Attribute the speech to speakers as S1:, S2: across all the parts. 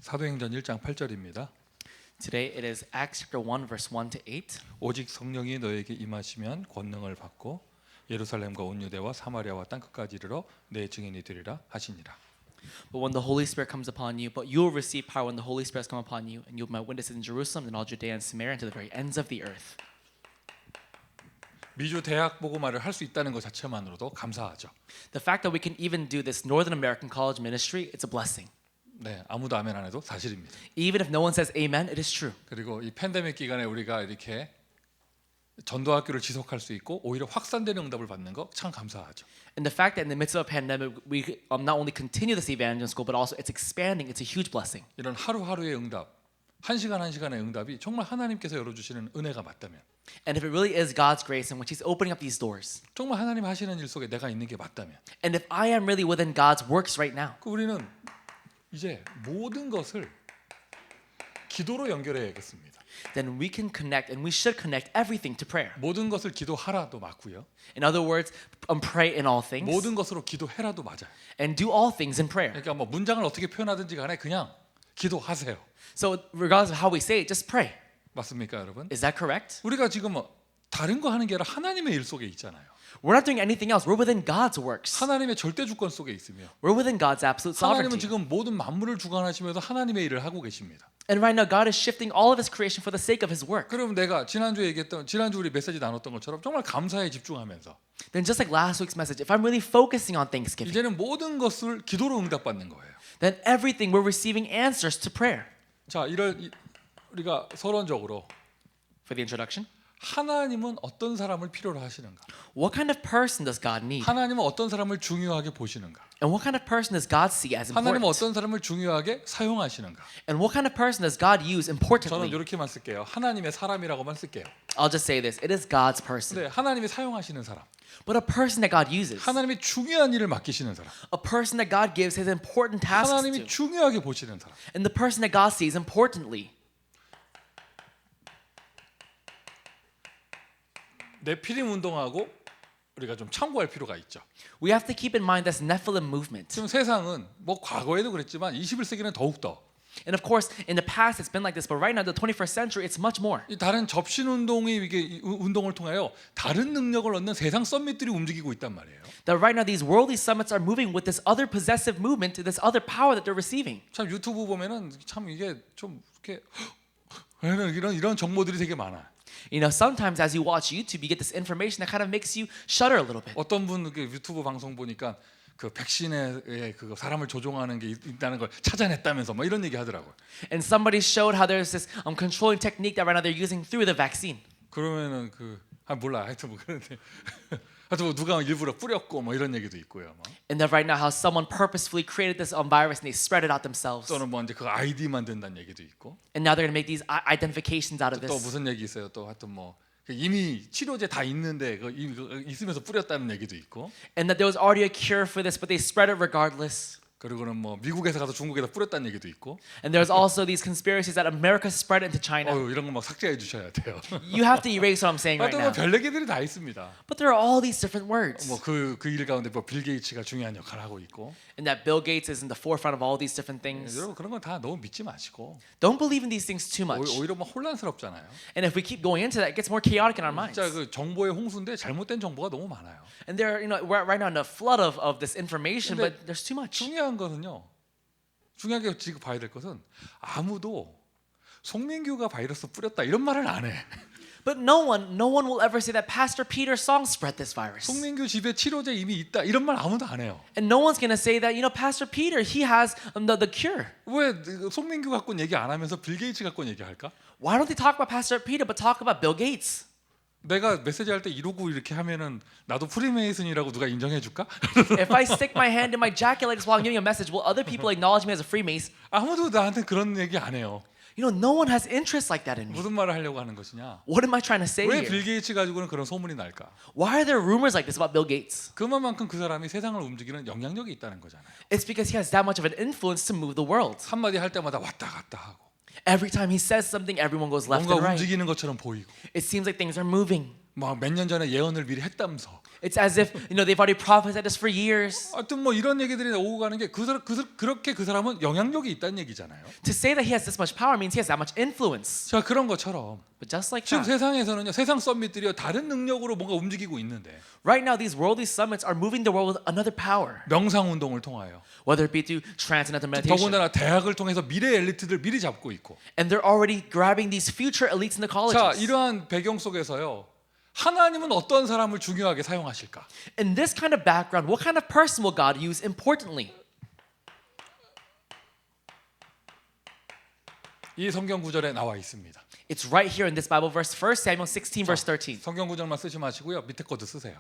S1: 사도행전 1장 8절입니다.
S2: Today it is Acts chapter 1 verse 1 to 8.
S1: 오직 성령이 너에게 임하시면 권능을 받고 예루살렘과 온 유대와 사마리아와 땅 끝까지 이르러 내 증인이 되리라 하시니라.
S2: But when the Holy Spirit comes upon you, but you will receive power when the Holy Spirit has come upon you, and you will be my witnesses in Jerusalem and all Judea and Samaria and to the very ends of the earth.
S1: 미주 대학 복음화를 할 수 있다는 것 자체만으로도 감사하죠.
S2: The fact that we can even do this Northern American college ministry, it's a blessing.
S1: 네, 아무도 아멘 안 해도 사실입니다.
S2: Even if no one says amen, it is true.
S1: 그리고 이 팬데믹 기간에 우리가 이렇게 전도학교를 지속할 수 있고 오히려 확산되는 응답을 받는 거 참 감사하죠.
S2: And the fact that in the midst of a pandemic, we not only continue this evangelism school, but also it's expanding. It's a huge blessing.
S1: 이런 하루하루의 응답, 한 시간의 응답이 정말 하나님께서 열어주시는 은혜가 맞다면,
S2: And if it really is God's grace in which He's opening up these doors,
S1: 정말 하나님 하시는 일 속에 내가 있는 게 맞다면,
S2: and if I am really within God's works right now,
S1: 우리는 이제 모든 것을 기도로 연결해야겠습니다.
S2: then we can connect, and we should connect everything to prayer.
S1: 모든 것을 기도하라도 맞고요.
S2: In other words, pray in all things,
S1: 모든 것으로 기도해라도 맞아요.
S2: and do all things in prayer.
S1: 그러니까 뭐 문장을 어떻게 표현하든지 간에 그냥 기도하세요.
S2: So regardless of how we say it, just pray.
S1: 맞습니까, 여러분?
S2: Is that correct?
S1: 우리가 지금 다른 거 하는 게 아니라 하나님의 일 속에 있잖아요.
S2: We're not doing anything else. We're within God's works.
S1: 하나님의 절대 주권 속에 있으며
S2: We're within God's absolute
S1: 하나님은
S2: sovereignty.
S1: 지금 모든 만물을 주관하시면서 하나님의 일을 하고 계십니다.
S2: And right now, God is shifting all of His creation for the sake of His work.
S1: 그럼 내가 지난주 우리 메시지 나눴던 것처럼 정말 감사에 집중하면서
S2: Then just like last week's message, if I'm really focusing on Thanksgiving,
S1: 이제는 모든 것을 기도로 응답받는 거예요.
S2: then everything we're receiving answers to prayer.
S1: 자, 우리가 서론적으로
S2: For the introduction,
S1: 하나님은 어떤 사람을 필요로 하시는가?
S2: what kind of person does God need?
S1: 하나님은 어떤 사람을 중요하게 보시는가?
S2: And what kind of person does God see as
S1: 하나님은
S2: important?
S1: 어떤 사람을 중요하게 사용하시는가?
S2: And what kind of person does God use
S1: 저는
S2: importantly?
S1: 이렇게만 쓸게요. 하나님의 사람이라고만 쓸게요.
S2: I'll just say this. It is God's person.
S1: 네, 하나님이 사용하시는 사람.
S2: But a person that God uses.
S1: 하나님이 중요한 일을 맡기시는 사람.
S2: A person that God gives his important tasks
S1: 하나님이
S2: to.
S1: 중요하게 보시는 사람.
S2: And the person that God sees importantly.
S1: 네피림 운동하고 우리가 좀 참고할 필요가 있죠.
S2: We have to keep in mind this Nephilim movement.
S1: 지금 세상은 뭐 과거에도 그랬지만 21세기는 더욱 더
S2: And of course, in the past it's been like this, but right now, the 21st century, it's much more.
S1: 이 다른 접신 운동이 이게 운동을 통하여 다른 능력을 얻는 세상 썸밋들이 움직이고 있단 말이에요.
S2: That right now, these worldly summits are moving with this other possessive movement, this other power that they're receiving.
S1: 참 유튜브 보면은 참 이게 좀 이렇게 이런 정보들이 되게 많아.
S2: You know, sometimes as you watch YouTube, you get this information that kind of makes you shudder a little bit.
S1: 어떤 분 유튜브 방송 보니까 그 백신에 그 사람을 조종하는 게 있다는 걸 찾아냈다면서 뭐 이런 얘기 하더라고요.
S2: And somebody showed how there's this controlling technique that right now they're using through the vaccine.
S1: 그러면은 몰라 하여튼 뭐 그런데 하여튼 뭐 누가 일부러 뿌렸고 뭐 이런 얘기도 있고요. 뭐.
S2: And that right now how someone purposefully created this virus and they spread it out themselves.
S1: 또는 뭐 이제 그 아이디 만든다는 얘기도 있고.
S2: And now they're going to make these identifications out of
S1: 또
S2: this.
S1: 무슨 얘기 있어요? 또 하여튼 뭐 이미 치료제 다 있는데 있으면서 뿌렸다는 얘기도 있고.
S2: And that there was already a cure for this, but they spread it regardless.
S1: 그리고는 뭐 미국에서 가서 중국에다 뿌렸다는 얘기도 있고.
S2: And there's also these conspiracies that America spread into China.
S1: 이런 거 막 삭제해 주셔야 돼요.
S2: You have to erase what I'm saying right
S1: 하여튼 뭐
S2: now.
S1: 별 얘기들이 다 있습니다.
S2: But there are all these different words.
S1: 뭐 그 일 가운데 뭐 빌 게이츠가 중요한 역할을 하고 있고.
S2: And that Bill Gates is in the forefront of all these different things.
S1: 여러분 그런 건 다 너무 믿지 마시고.
S2: Don't believe in these things too much.
S1: 오히려 뭐 혼란스럽잖아요.
S2: And if we keep going into that, it gets more chaotic in our minds.
S1: 진짜 그 정보의 홍수인데 잘못된 정보가 너무 많아요.
S2: And there, we're right now in a flood of this information,
S1: 근데
S2: but there's too much.
S1: 중요하게 지금 봐야 될 것은 아무도 송민규가 바이러스 뿌렸다 이런 말을 안 해.
S2: But no one will ever say that Pastor Peter's song spread this virus.
S1: 송민규 집에 치료제 이미 있다 이런 말 아무도 안 해요.
S2: And no one's going to say that, Pastor Peter, he has the cure.
S1: 왜 송민규 갖고는 얘기 안 하면서 빌 게이츠 갖고는 얘기할까?
S2: Why don't they talk about Pastor Peter but talk about Bill Gates?
S1: 내가 메시지 할 때 이러고 이렇게 하면은 나도 프리메이슨이라고 누가 인정해 줄까?
S2: If I stick my hand in my jacket like this while I'm giving a message, will other people acknowledge me as a Freemason?
S1: 아무도 나한테 그런 얘기 안 해요.
S2: No one has interest like that in me.
S1: 무슨 말을 하려고 하는 것이냐?
S2: What am I trying to say
S1: 왜
S2: here?
S1: 빌 게이츠 가지고는 그런 소문이 날까?
S2: Why are there rumors like this about Bill Gates?
S1: 그만큼 그 사람이 세상을 움직이는 영향력이 있다는 거잖아요.
S2: It's because he has that much of an influence to move the world.
S1: 한마디 할 때마다 왔다 갔다 하고
S2: Every time he says something, everyone goes left
S1: 뭔가
S2: and right.
S1: 움직이는 것처럼 보이고
S2: It seems like things are moving.
S1: 막 몇 년 전에 예언을 미리 했다면서.
S2: It's as if they've already prophesied this for years.
S1: 하여튼 뭐 이런 얘기들이 오고 가는 게 그렇게 그 사람은 영향력이 있다는 얘기잖아요.
S2: To say that he has this much power means he has that much influence.
S1: 자, 그런 것처럼
S2: But just like
S1: 지금
S2: that,
S1: 세상에서는요, 세상 썸밋들이요 다른 능력으로 뭔가 움직이고 있는데
S2: right now these worldly summits are moving the world with another power,
S1: 명상 운동을 통하여
S2: whether it be through transcendental meditation.
S1: 더군다나 대학을 통해서 미래 엘리트들 미리 잡고 있고.
S2: And they're already grabbing these future elites in the
S1: 자,
S2: colleges.
S1: 이러한 배경 속에서요, 하나님은 어떤 사람을 중요하게 사용하실까?
S2: In this kind of background, what kind of person will God use importantly?
S1: 이 성경 구절에 나와 있습니다.
S2: It's right here in this Bible verse, 1 Samuel 16, verse 13.
S1: 성경 구절만 쓰지 마시고요, 밑에 것도 쓰세요.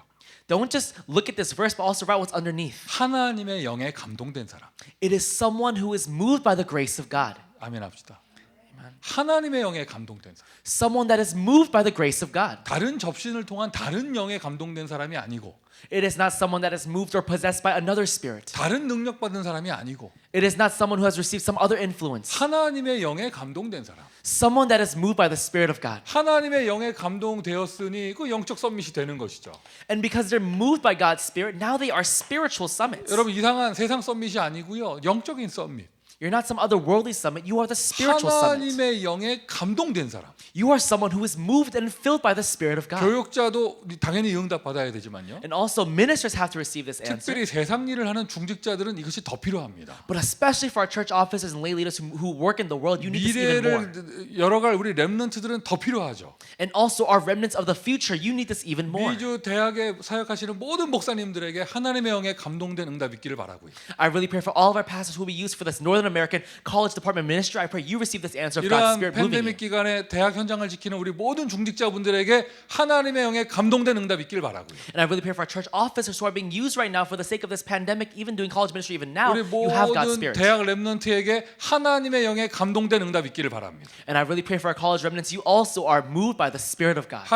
S2: Don't just look at this verse, but also write what's underneath.
S1: 하나님의 영에 감동된 사람.
S2: It is someone who is moved by the grace of God.
S1: 아멘 합시다. 하나님의 영에 감동된 사람.
S2: Someone that is moved by the grace of God.
S1: 다른 접신을 통한 다른 영에 감동된 사람이 아니고,
S2: It is not someone that is moved or possessed by another spirit.
S1: 다른 능력 받은 사람이 아니고,
S2: It is not someone who has received some other influence.
S1: 하나님의 영에 감동된 사람.
S2: Someone that is moved by the Spirit of God.
S1: 하나님의 영에 감동되었으니 그 영적 썸밋이 되는 것이죠.
S2: And because they're moved by God's Spirit, now they are spiritual summits.
S1: 여러분, 이상한 세상 썸밋이 아니고요, 영적인 썸밋.
S2: You're not some other worldly summit. You are the spiritual summit.
S1: 하나님의 영에 감동된 사람.
S2: You are someone who is moved and filled by the Spirit of God.
S1: 교육자도 당연히 응답 받아야 되지만요,
S2: And also ministers have to receive this answer.
S1: 특별히 세상 일을 하는 중직자들은 이것이 더 필요합니다.
S2: But especially for our church officers and lay leaders who work in the world, you need this even more.
S1: 미래를 열어갈 우리 렘넌트들은 더 필요하죠.
S2: And also our remnants of the future, you need this even more.
S1: 미주 대학에 사역하시는 모든 목사님들에게 하나님의 영에 감동된 응답 있기를 바라고요.
S2: I really pray for all of our pastors who will be used for this Northern American College Department ministry. I pray you receive this answer of God's
S1: 이러한
S2: Spirit moving
S1: 팬데믹
S2: you.
S1: 기간에 대학 현장을 지키는 우리 모든 중직자분들에게 하나님의 영에 감동된 응답 있기를 바라고요.
S2: And I really pray for our church officers who are being used right now for the sake of this pandemic, even doing college ministry even now,
S1: 우리
S2: you have God's
S1: 모든
S2: Spirit.
S1: 대학 렘넌트에게 하나님의 영에 감동된 응답 있기를 바랍니다.
S2: And I really pray for our college remnants, you also are moved by the Spirit of God.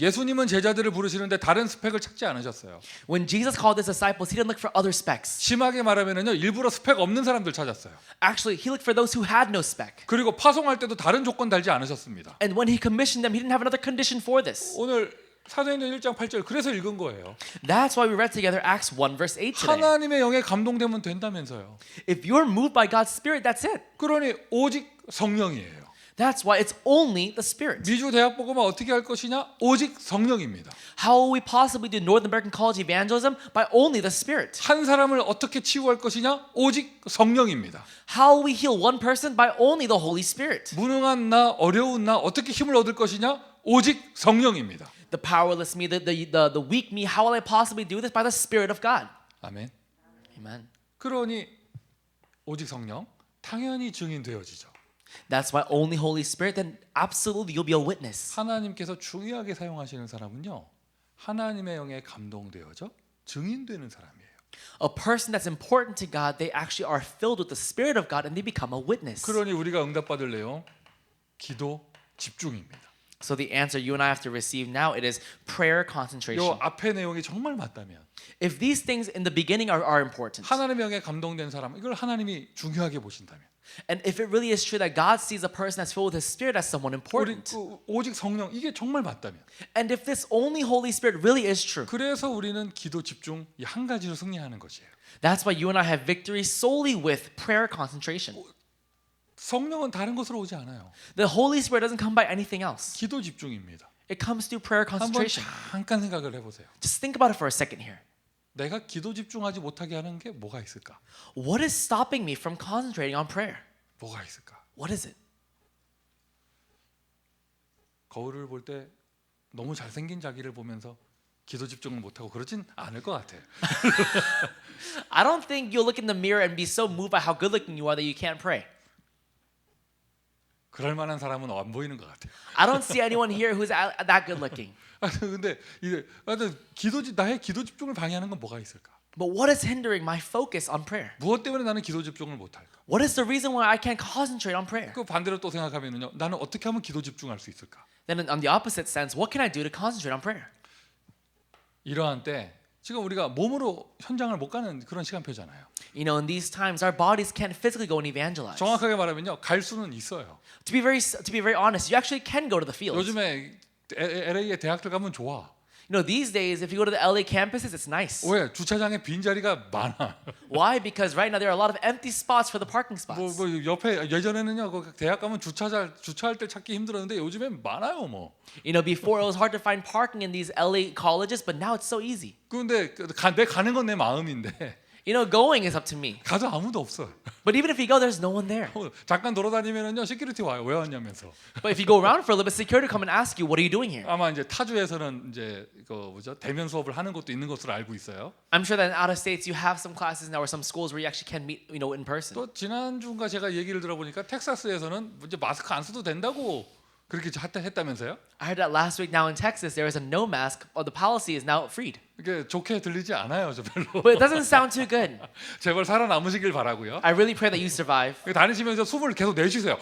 S1: 예수님은 제자들을 부르시는데 다른 스펙을 찾지 않으셨어요.
S2: When Jesus called his disciples, he didn't look for other specs.
S1: 심하게 말하면요, 일부러 스펙 없는 사람들 찾았어요.
S2: Actually, he looked for those who had no spec.
S1: 그리고 파송할 때도 다른 조건 달지 않으셨습니다.
S2: And when he commissioned them, he didn't have another condition for this.
S1: 오늘 사도행전 1장 8절 그래서 읽은 거예요.
S2: That's why we read together Acts 1 verse 8 today.
S1: 하나님의 영에 감동되면 된다면서요.
S2: If you're moved by God's Spirit, that's it.
S1: 그러니 오직 성령이에요.
S2: That's why it's only the Spirit.
S1: 미주 대학 복음화 어떻게 할 것이냐? 오직 성령입니다.
S2: How will we possibly do North American college evangelism? By only the Spirit.
S1: 한 사람을 어떻게 치유할 것이냐? 오직 성령입니다.
S2: How will we heal one person? By only the Holy Spirit.
S1: 무능한 나, 어려운 나 어떻게 힘을 얻을 것이냐? 오직 성령입니다.
S2: The powerless me, the weak me, how will I possibly do this? By the Spirit of God.
S1: 아멘.
S2: Amen.
S1: 그러니 오직 성령 당연히 증인되어지죠.
S2: That's why only Holy Spirit, then absolutely you'll be a witness.
S1: 하나님께서 중요하게 사용하시는 사람은요, 하나님의 영에 감동되어져 증인되는 사람이에요.
S2: A person that's important to God, they actually are filled with the Spirit of God and they become a witness.
S1: 그러니 우리가 응답받을 내용 기도 집중입니다.
S2: So the answer you and I have to receive now, it is prayer concentration.
S1: 요 앞에 내용이 정말 맞다면
S2: If these things in the beginning are important,
S1: 하나님의 영에 감동된 사람 이걸 하나님이 중요하게 보신다면
S2: and if it really is true that God sees a person that's filled with His Spirit as someone
S1: 우리
S2: important,
S1: 오직 성령 이게 정말 맞다면
S2: and if this only Holy Spirit really is true,
S1: 그래서 우리는 기도 집중 이 한 가지로 승리하는 것이에요.
S2: that's why you and I have victory solely with prayer concentration.
S1: 성령은 다른 것으로 오지 않아요.
S2: The Holy Spirit doesn't come by anything else.
S1: 기도 집중입니다.
S2: It comes through prayer
S1: 한번
S2: concentration.
S1: 잠깐 생각을 해보세요.
S2: Just think about it for a second here.
S1: 내가 기도 집중하지 못하게 하는 게 뭐가 있을까?
S2: What is stopping me from concentrating on prayer?
S1: 뭐가 있을까?
S2: What is it?
S1: 거울을 볼 때 너무 잘생긴 자기를 보면서 기도 집중을 못하고 그러진 않을 것 같아요.
S2: I don't think you'll look in the mirror and be so moved by how good looking you are that you can't pray.
S1: 그럴 만한 사람은 안 보이는 것 같아요.
S2: I don't see anyone here who's that good looking.
S1: 근데 이게 나의 기도 집중을 방해하는 건 뭐가 있을까?
S2: But what is hindering my focus on prayer?
S1: 무엇 때문에 나는 기도 집중을 못할까?
S2: What is the reason why I can't concentrate on prayer?
S1: 그 반대로 또 생각하면요, 나는 어떻게 하면 기도 집중할 수 있을까?
S2: Then on the opposite sense, what can I do to concentrate on prayer?
S1: 이러한 때 지금 우리가 몸으로 현장을 못 가는 그런 시간표잖아요.
S2: You know, in these times, our bodies can't physically go and evangelize.
S1: 정확하게 말하면요, 갈 수는 있어요.
S2: To be very honest, you actually can go to the fields.
S1: 요즘에 LA의 대학들 가면 좋아.
S2: You know, these days, if you go to the LA campuses, it's nice.
S1: 왜? 주차장에 빈 자리가 많아.
S2: Why? Because right now there are a lot of empty spots for the parking spots.
S1: 뭐 옆에 예전에는요, 그 대학 가면 주차할 때 찾기 힘들었는데 요즘엔 많아요, 뭐.
S2: You know, before it was hard to find parking in these LA colleges, but now it's so easy.
S1: 그런데 내 가는 건 내 마음인데
S2: You know, going is up to me.
S1: 가도 아무도 없어.
S2: But even if you go, there's no one there.
S1: 잠깐 돌아다니면은요, 시큐리티 와요. 왜 왔냐면서.
S2: But if you go around for a little bit, security come and ask you, what are you doing here?
S1: 아마 이제 타주에서는 이제 대면 수업을 하는 것도 있는 것으로 알고 있어요.
S2: I'm sure that in out of states you have some classes now or some schools where you actually can meet, you know, in person.
S1: 또 지난주인가 제가 얘기를 들어보니까 텍사스에서는 이제 마스크 안 써도 된다고 그렇게 했다면서요?
S2: I heard that last week now in Texas there is a no mask, or the policy is now freed.
S1: 이게 좋게 들리지 않아요, 저 별로.
S2: But it doesn't sound too good.
S1: 제발 살아남으시길 바라고요.
S2: I really pray that you survive.
S1: 다니시면서 숨을 계속 내쉬세요.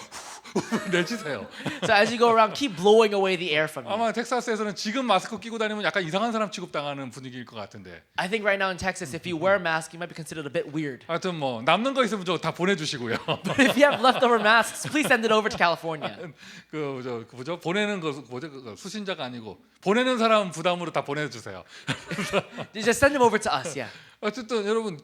S1: 내쉬세요.
S2: So as you go around, keep blowing away the air from you.
S1: 아마 텍사스에서는 지금 마스크 끼고 다니면 약간 이상한 사람 취급당하는 분위기일 것 같은데.
S2: I think right now in Texas, if you wear a mask, you might be considered a bit weird.
S1: 하여튼 뭐 남는 거 있으면 저 다 보내주시고요.
S2: But if you have leftover masks, please send it over to California.
S1: 뭐죠? 보내는 거 뭐죠? 수신자가 아니고 보내는 사람 부담으로 다 보내주세요.
S2: You just send them over to us, yeah.
S1: 어쨌든 여러분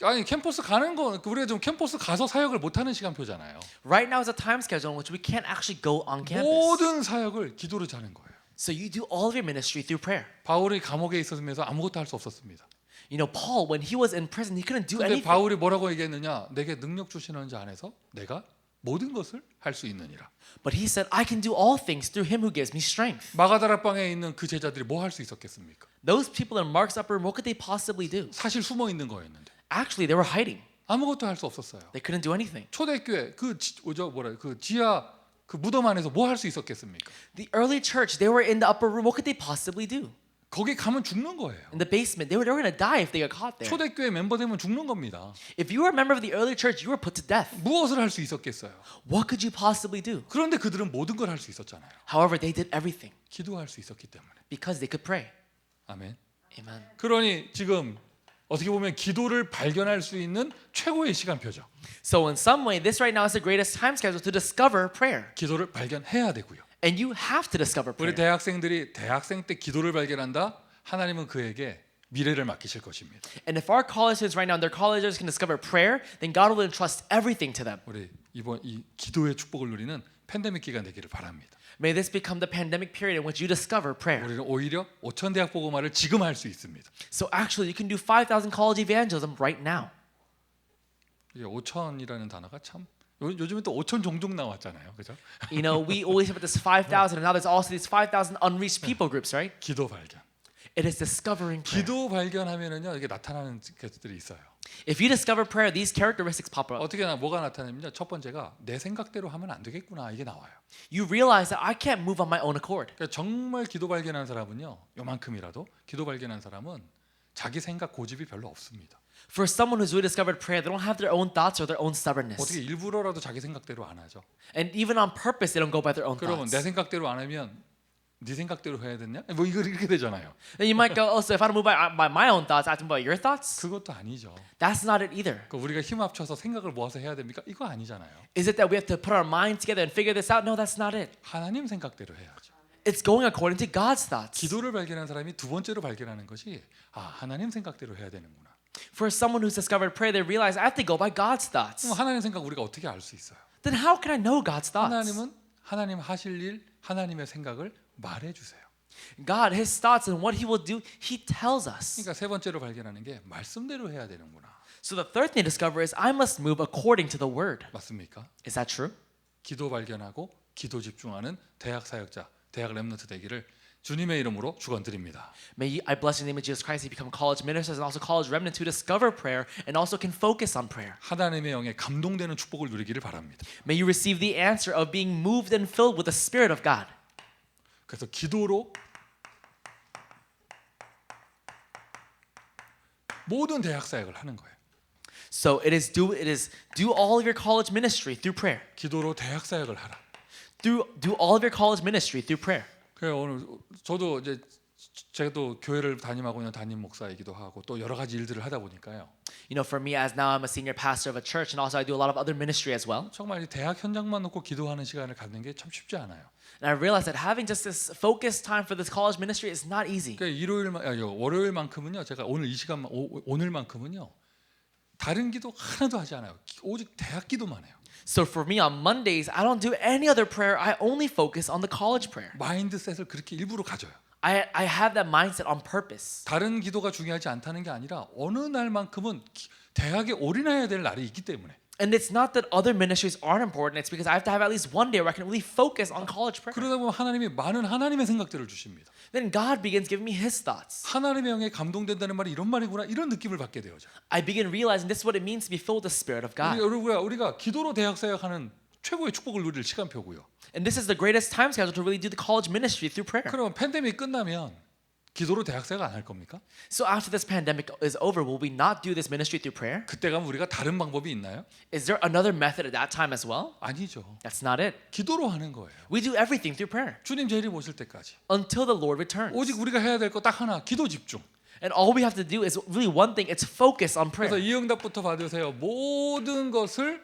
S1: 아니 캠퍼스 가는 거 우리가 좀 캠퍼스 가서 사역을 못 하는 시간표잖아요.
S2: Right now is a time schedule in which we can't actually go on campus.
S1: 모든 사역을 기도로 자는 거예요.
S2: So you do all of your ministry through prayer.
S1: 바울이 감옥에 있었으면서 아무것도 할 수 없었습니다.
S2: You know, Paul, when he was in prison, he couldn't do
S1: 근데
S2: anything.
S1: 바울이 뭐라고 얘기했느냐? 내게 능력 주시는 자 안에서 내가 모든 것을 할 수 있느니라.
S2: But he said, I can do all things through him who gives me strength.
S1: 마가다락방에 있는 그 제자들이 뭐 할 수 있었겠습니까?
S2: Those people in Mark's upper room, what could they possibly do?
S1: 사실 숨어 있는 거였는데
S2: Actually, they were hiding.
S1: 아무것도 할 수 없었어요.
S2: They couldn't do anything.
S1: 초대교회 그 지하 그 무덤 안에서 뭐 할 수 있었겠습니까?
S2: The early church, they were in the upper room. What could they possibly do?
S1: 거기 가면 죽는 거예요.
S2: In the basement, they were going to die if they got caught there.
S1: 초대교회 멤버 되면 죽는 겁니다.
S2: If you were a member of the early church, you were put to death.
S1: 무엇을 할 수 있었겠어요?
S2: What could you possibly do?
S1: 그런데 그들은 모든 걸 할 수 있었잖아요.
S2: However, they did everything
S1: 기도할 수 있었기 때문에.
S2: because they could pray.
S1: 아멘.
S2: Amen.
S1: 그러니 지금 어떻게 보면 기도를 발견할 수 있는 최고의 시간표죠.
S2: So in some way, this right now is the greatest time schedule to discover prayer.
S1: 기도를 발견해야 되고요.
S2: And you have to discover
S1: 우리
S2: prayer.
S1: 대학생들이 대학생 때 기도를 발견한다. 하나님은 그에게 미래를 맡기실 것입니다.
S2: And if our college students right now in their colleges can discover prayer, then God will entrust everything to them.
S1: 우리 이번 이 기도의 축복을 누리는 팬데믹 기간 되기를 바랍니다.
S2: May this become the pandemic period in which you discover prayer.
S1: 우리는 오히려 5천 대학 복음화를 지금 할 수 있습니다.
S2: So actually, you can do 5,000 college evangelism right now.
S1: 이게 5천이라는 단어가 참 요즘에 또 5천 종족 나왔잖아요, 그죠?
S2: You know, we always have this 5,000, and now there's also these 5,000 unreached people groups, right?
S1: 기도 발견.
S2: It is discovering prayer.
S1: 기도 발견하면은요 이게 나타나는 것들이 있어요.
S2: If you discover prayer, these characteristics pop up.
S1: 어떻게 뭐가 나타나냐면 첫 번째가 내 생각대로 하면 안 되겠구나 이게 나와요.
S2: You realize that I can't move on my own accord.
S1: 그러니까 정말 기도 발견한 사람은요, 요만큼이라도 기도 발견한 사람은 자기 생각 고집이 별로 없습니다.
S2: For someone who's really discovered prayer, they don't have their own thoughts or their own stubbornness.
S1: 어떻게 일부러라도 자기 생각대로 안 하죠.
S2: And even on purpose, they don't go by their own
S1: 그러면
S2: thoughts.
S1: 내 생각대로 안 하면 네 생각대로 해야 되냐? 뭐 이거 이렇게 되잖아요.
S2: Then you might go, oh, so if I don't move by my own thoughts, I have to move by your thoughts?
S1: 그것도 아니죠.
S2: That's not it either.
S1: 그 우리가 힘 합쳐서 생각을 모아서 해야 됩니까? 이거 아니잖아요.
S2: Is it that we have to put our mind together and figure this out? No, that's not it.
S1: 하나님 생각대로 해야죠.
S2: It's going according to God's thoughts.
S1: 기도를 발견한 사람이 두 번째로 발견하는 것이 하나님 생각대로 해야 되는구나.
S2: For someone who's discovered prayer, they realize I have to go by God's thoughts.
S1: 그럼 하나님 생각 우리가 어떻게 알 수 있어요?
S2: Then how can I know God's thoughts?
S1: 하나님은 하나님 하실 일, 하나님의 생각을 말해 주세요.
S2: God, His thoughts and what He will do, He tells us.
S1: 그러니까 세 번째로 발견하는 게 말씀대로 해야 되는구나.
S2: So the third thing to discover is I must move according to the Word.
S1: 맞습니까?
S2: Is that true?
S1: 기도 발견하고 기도 집중하는 대학 사역자, 대학 렘넌트 되기를 주님의 이름으로 축원드립니다.
S2: May you, I bless in the name of Jesus Christ, you become college ministers and also college remnants who discover prayer and also can focus on prayer.
S1: 하나님의 영에 감동되는 축복을 누리기를 바랍니다.
S2: May you receive the answer of being moved and filled with the Spirit of God.
S1: 그래서 기도로 모든 대학 사역을 하는 거예요.
S2: So it is do all of your college ministry through prayer.
S1: 기도로 대학 사역을 하라.
S2: Do all of your college ministry through prayer.
S1: 그래 오늘 저도 이제 제가 또 교회를 담임하고 있는 담임 목사이기도 하고 또 여러 가지 일들을 하다 보니까요.
S2: You know, for me, as now I'm a senior pastor of a church, and also I do a lot of other ministry as well.
S1: 정말 이 대학 현장만 놓고 기도하는 시간을 갖는 게 참 쉽지 않아요.
S2: And I realized that having just this focused time for this college ministry is not easy.
S1: 그러니까 월요일만큼은요. 제가 오늘 이 시간만 오늘만큼은요. 다른 기도 하나도 하지 않아요. 오직 대학 기도만 해요.
S2: So for me on Mondays, I don't do any other prayer. I only focus on the college prayer.
S1: 마인드셋을 그렇게 일부러 가져요.
S2: I have that mindset on purpose.
S1: 다른 기도가 중요하지 않다는 게 아니라 어느 날만큼은 대학에 올인해야 될 날이 있기 때문에.
S2: And it's not that other ministries aren't important. It's because I have to have at least one day where I can really focus on college prayer.
S1: 그러다 보면 하나님이 많은 하나님의 생각들을 주십니다.
S2: Then God begins giving me His thoughts.
S1: 하나님의 영에 감동된다는 말이 이런 말이구나 이런 느낌을 받게 되어져.
S2: I begin realizing this is what it means to be filled with the Spirit of God.
S1: 우리가 기도로 대학 사역하는 최고의 축복을 누릴 시간표고요.
S2: And this is the greatest time schedule to really do the college ministry through prayer.
S1: 그러면 팬데믹 끝나면 기도로 대학 사역 안 할 겁니까?
S2: So after this pandemic is over, will we not do this ministry through prayer?
S1: 그때 가면 우리가 다른 방법이 있나요?
S2: Is there another method at that time as well?
S1: 아니죠.
S2: That's not it.
S1: 기도로 하는 거예요.
S2: We do everything through prayer
S1: 주님 재림 오실 때까지.
S2: until the Lord returns.
S1: 오직 우리가 해야 될 거 딱 하나, 기도 집중.
S2: And all we have to do is really one thing, it's focus on
S1: 그래서
S2: prayer.
S1: 이 응답부터 받으세요. 모든 것을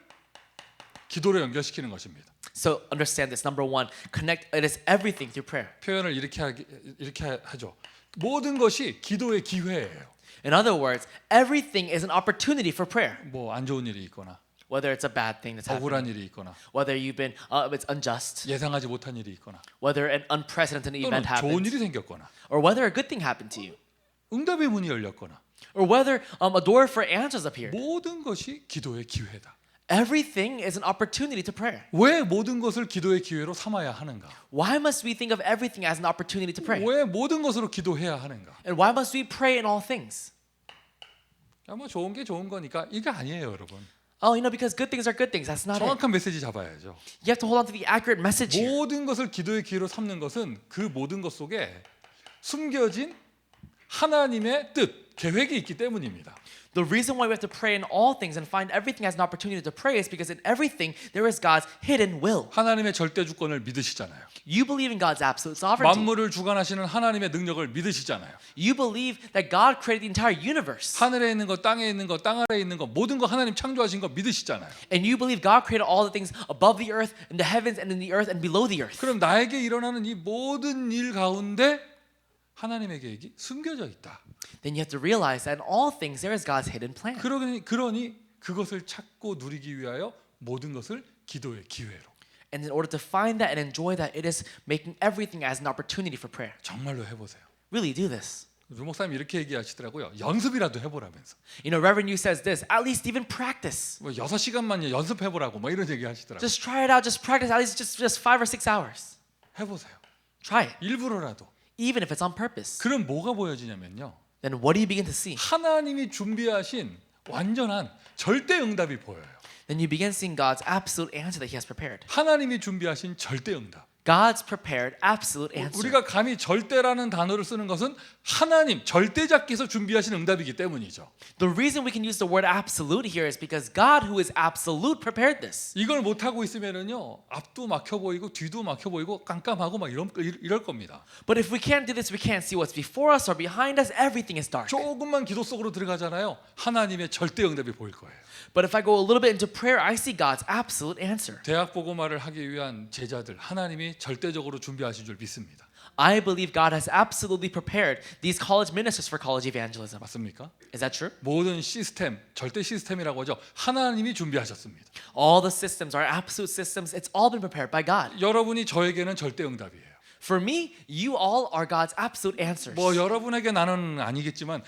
S1: 기도로 연결시키는 것입니다.
S2: So understand this. Number one, connect. It is everything through prayer.
S1: 표현을 이렇게 하죠. 모든 것이 기도의 기회예요.
S2: In other words, everything is an opportunity for prayer.
S1: 뭐 안 좋은 일이 있거나
S2: Whether it's a bad thing that's
S1: 억울한
S2: happening,
S1: 일이 있거나
S2: whether you've been it's unjust,
S1: 예상하지 못한 일이 있거나
S2: whether an unprecedented
S1: 또는
S2: event
S1: 좋은
S2: happens,
S1: 일이 생겼거나
S2: or whether a good thing happened to you,
S1: 응답의 문이 열렸거나
S2: or whether a door for answers appeared.
S1: 모든 것이 기도의 기회다.
S2: Everything is an opportunity to prayer.
S1: 왜 모든 것을 기도의 기회로 삼아야 하는가?
S2: Why must we think of everything as an opportunity to pray?
S1: 왜 모든 것으로 기도해야 하는가?
S2: And why must we pray in all things?
S1: 뭐 좋은 게 좋은 거니까 이게 아니에요, 여러분.
S2: Oh, because good things are good things. That's not it.
S1: 정확한 메시지 잡아야죠.
S2: You have to hold on to the accurate message here.
S1: 모든 것을 기도의 기회로 삼는 것은 그 모든 것 속에 숨겨진 하나님의 뜻, 계획이 있기 때문입니다.
S2: The reason why we have to pray in all things and find everything as an opportunity to pray is because in everything there is God's hidden will.
S1: 하나님의 절대 주권을 믿으시잖아요.
S2: You believe in God's absolute sovereignty.
S1: 만물을 주관하시는 하나님의 능력을 믿으시잖아요.
S2: You believe that God created the entire universe.
S1: 하늘에 있는 것, 땅에 있는 것, 땅 아래에 있는 것, 모든 거 하나님 창조하신 거 믿으시잖아요.
S2: And you believe God created all the things above the earth, in the heavens, and in the earth, and below the earth.
S1: 그럼 나에게 일어나는 이 모든 일 가운데 하나님의 계획이 숨겨져 있다.
S2: Then you have to realize that in all things there is God's hidden plan.
S1: 그러니 그것을 찾고 누리기 위하여 모든 것을 기도의 기회로.
S2: And in order to find that and enjoy that, it is making everything as an opportunity for prayer.
S1: 정말로 해보세요.
S2: Really do this.
S1: 루 목사님 이렇게 얘기하시더라고요. 연습이라도 해보라면서.
S2: You know, Reverend Yu says this, at least even practice.
S1: 뭐 6시간만 연습해보라고 뭐 이런 얘기하시더라고요.
S2: Just try it out, just practice, at least just 5 or 6 hours.
S1: 해보세요.
S2: Try it,
S1: 일부러라도.
S2: even if it's on purpose.
S1: 그럼 뭐가 보여지냐면요.
S2: Then what do you begin to see?
S1: 하나님이 준비하신 완전한 절대 응답이 보여요.
S2: Then you begin seeing God's absolute answer that He has prepared.
S1: 하나님이 준비하신 절대 응답.
S2: God's prepared absolute answer.
S1: 우리가 감히 절대라는 단어를 쓰는 것은 하나님 절대자께서 준비하신 응답이기 때문이죠.
S2: The reason we can use the word absolute here is because God, who is absolute, prepared this.
S1: 이걸 못 하고 있으면은요 앞도 막혀 보이고 뒤도 막혀 보이고 깜깜하고 막 이럴 겁니다.
S2: But if we can't do this, we can't see what's before us or behind us. Everything is dark.
S1: 조금만 기도 속으로 들어가잖아요. 하나님의 절대 응답이 보일 거예요.
S2: But if I go a little bit into prayer, I see God's absolute answer.
S1: 대학 복음화를 하기 위한 제자들 하나님이 절대적으로 준비하신 줄 믿습니다.
S2: I believe God has absolutely prepared these college ministers for college evangelism.
S1: 맞습니까?
S2: Is that true?
S1: 모든 시스템, 절대 시스템이라고 하죠. 하나님이 준비하셨습니다.
S2: All the systems, our absolute systems, it's all been prepared by God.
S1: 여러분이 저에게는 절대 응답이에요.
S2: For me, you all are God's absolute answers.
S1: 뭐 여러분에게 나는 아니겠지만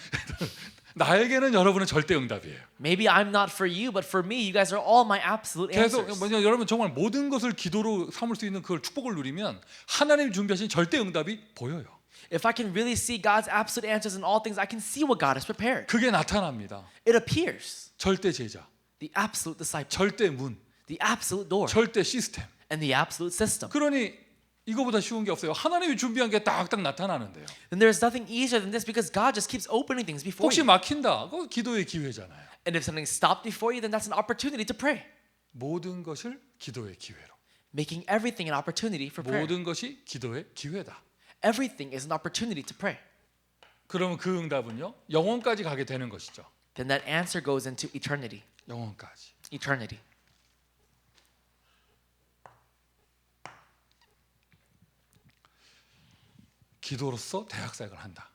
S1: 나에게는 여러분은 절대 응답이에요.
S2: Maybe I'm not for you, but for me, you guys are all my absolute
S1: 계속
S2: answers.
S1: 뭐냐 여러분 정말 모든 것을 기도로 삼을 수 있는 그 축복을 누리면 하나님 준비하신 절대 응답이 보여요.
S2: If I can really see God's absolute answers in all things, I can see what God has prepared.
S1: 그게 나타납니다.
S2: It appears.
S1: 절대 제자,
S2: The absolute disciple,
S1: 절대 문,
S2: the absolute door,
S1: 절대 시스템.
S2: and the absolute system.
S1: 그러니 이거보다 쉬운 게 없어요. 하나님이 준비한 게 딱딱 나타나는데요.
S2: And there's nothing easier than this because God just keeps opening things before
S1: 혹시
S2: you.
S1: 막힌다. 그거 기도의 기회잖아요.
S2: And if something stopped before you, then that's an opportunity to pray.
S1: 모든 것을 기도의 기회로.
S2: Making everything an opportunity for prayer.
S1: 모든 것이 기도의 기회다.
S2: everything is an opportunity to pray.
S1: 그러면 그 응답은요 영원까지 가게 되는 것이죠.
S2: Then that answer goes into eternity.
S1: 영원까지.
S2: Eternity.
S1: 기도로서 대학 사역을 한다.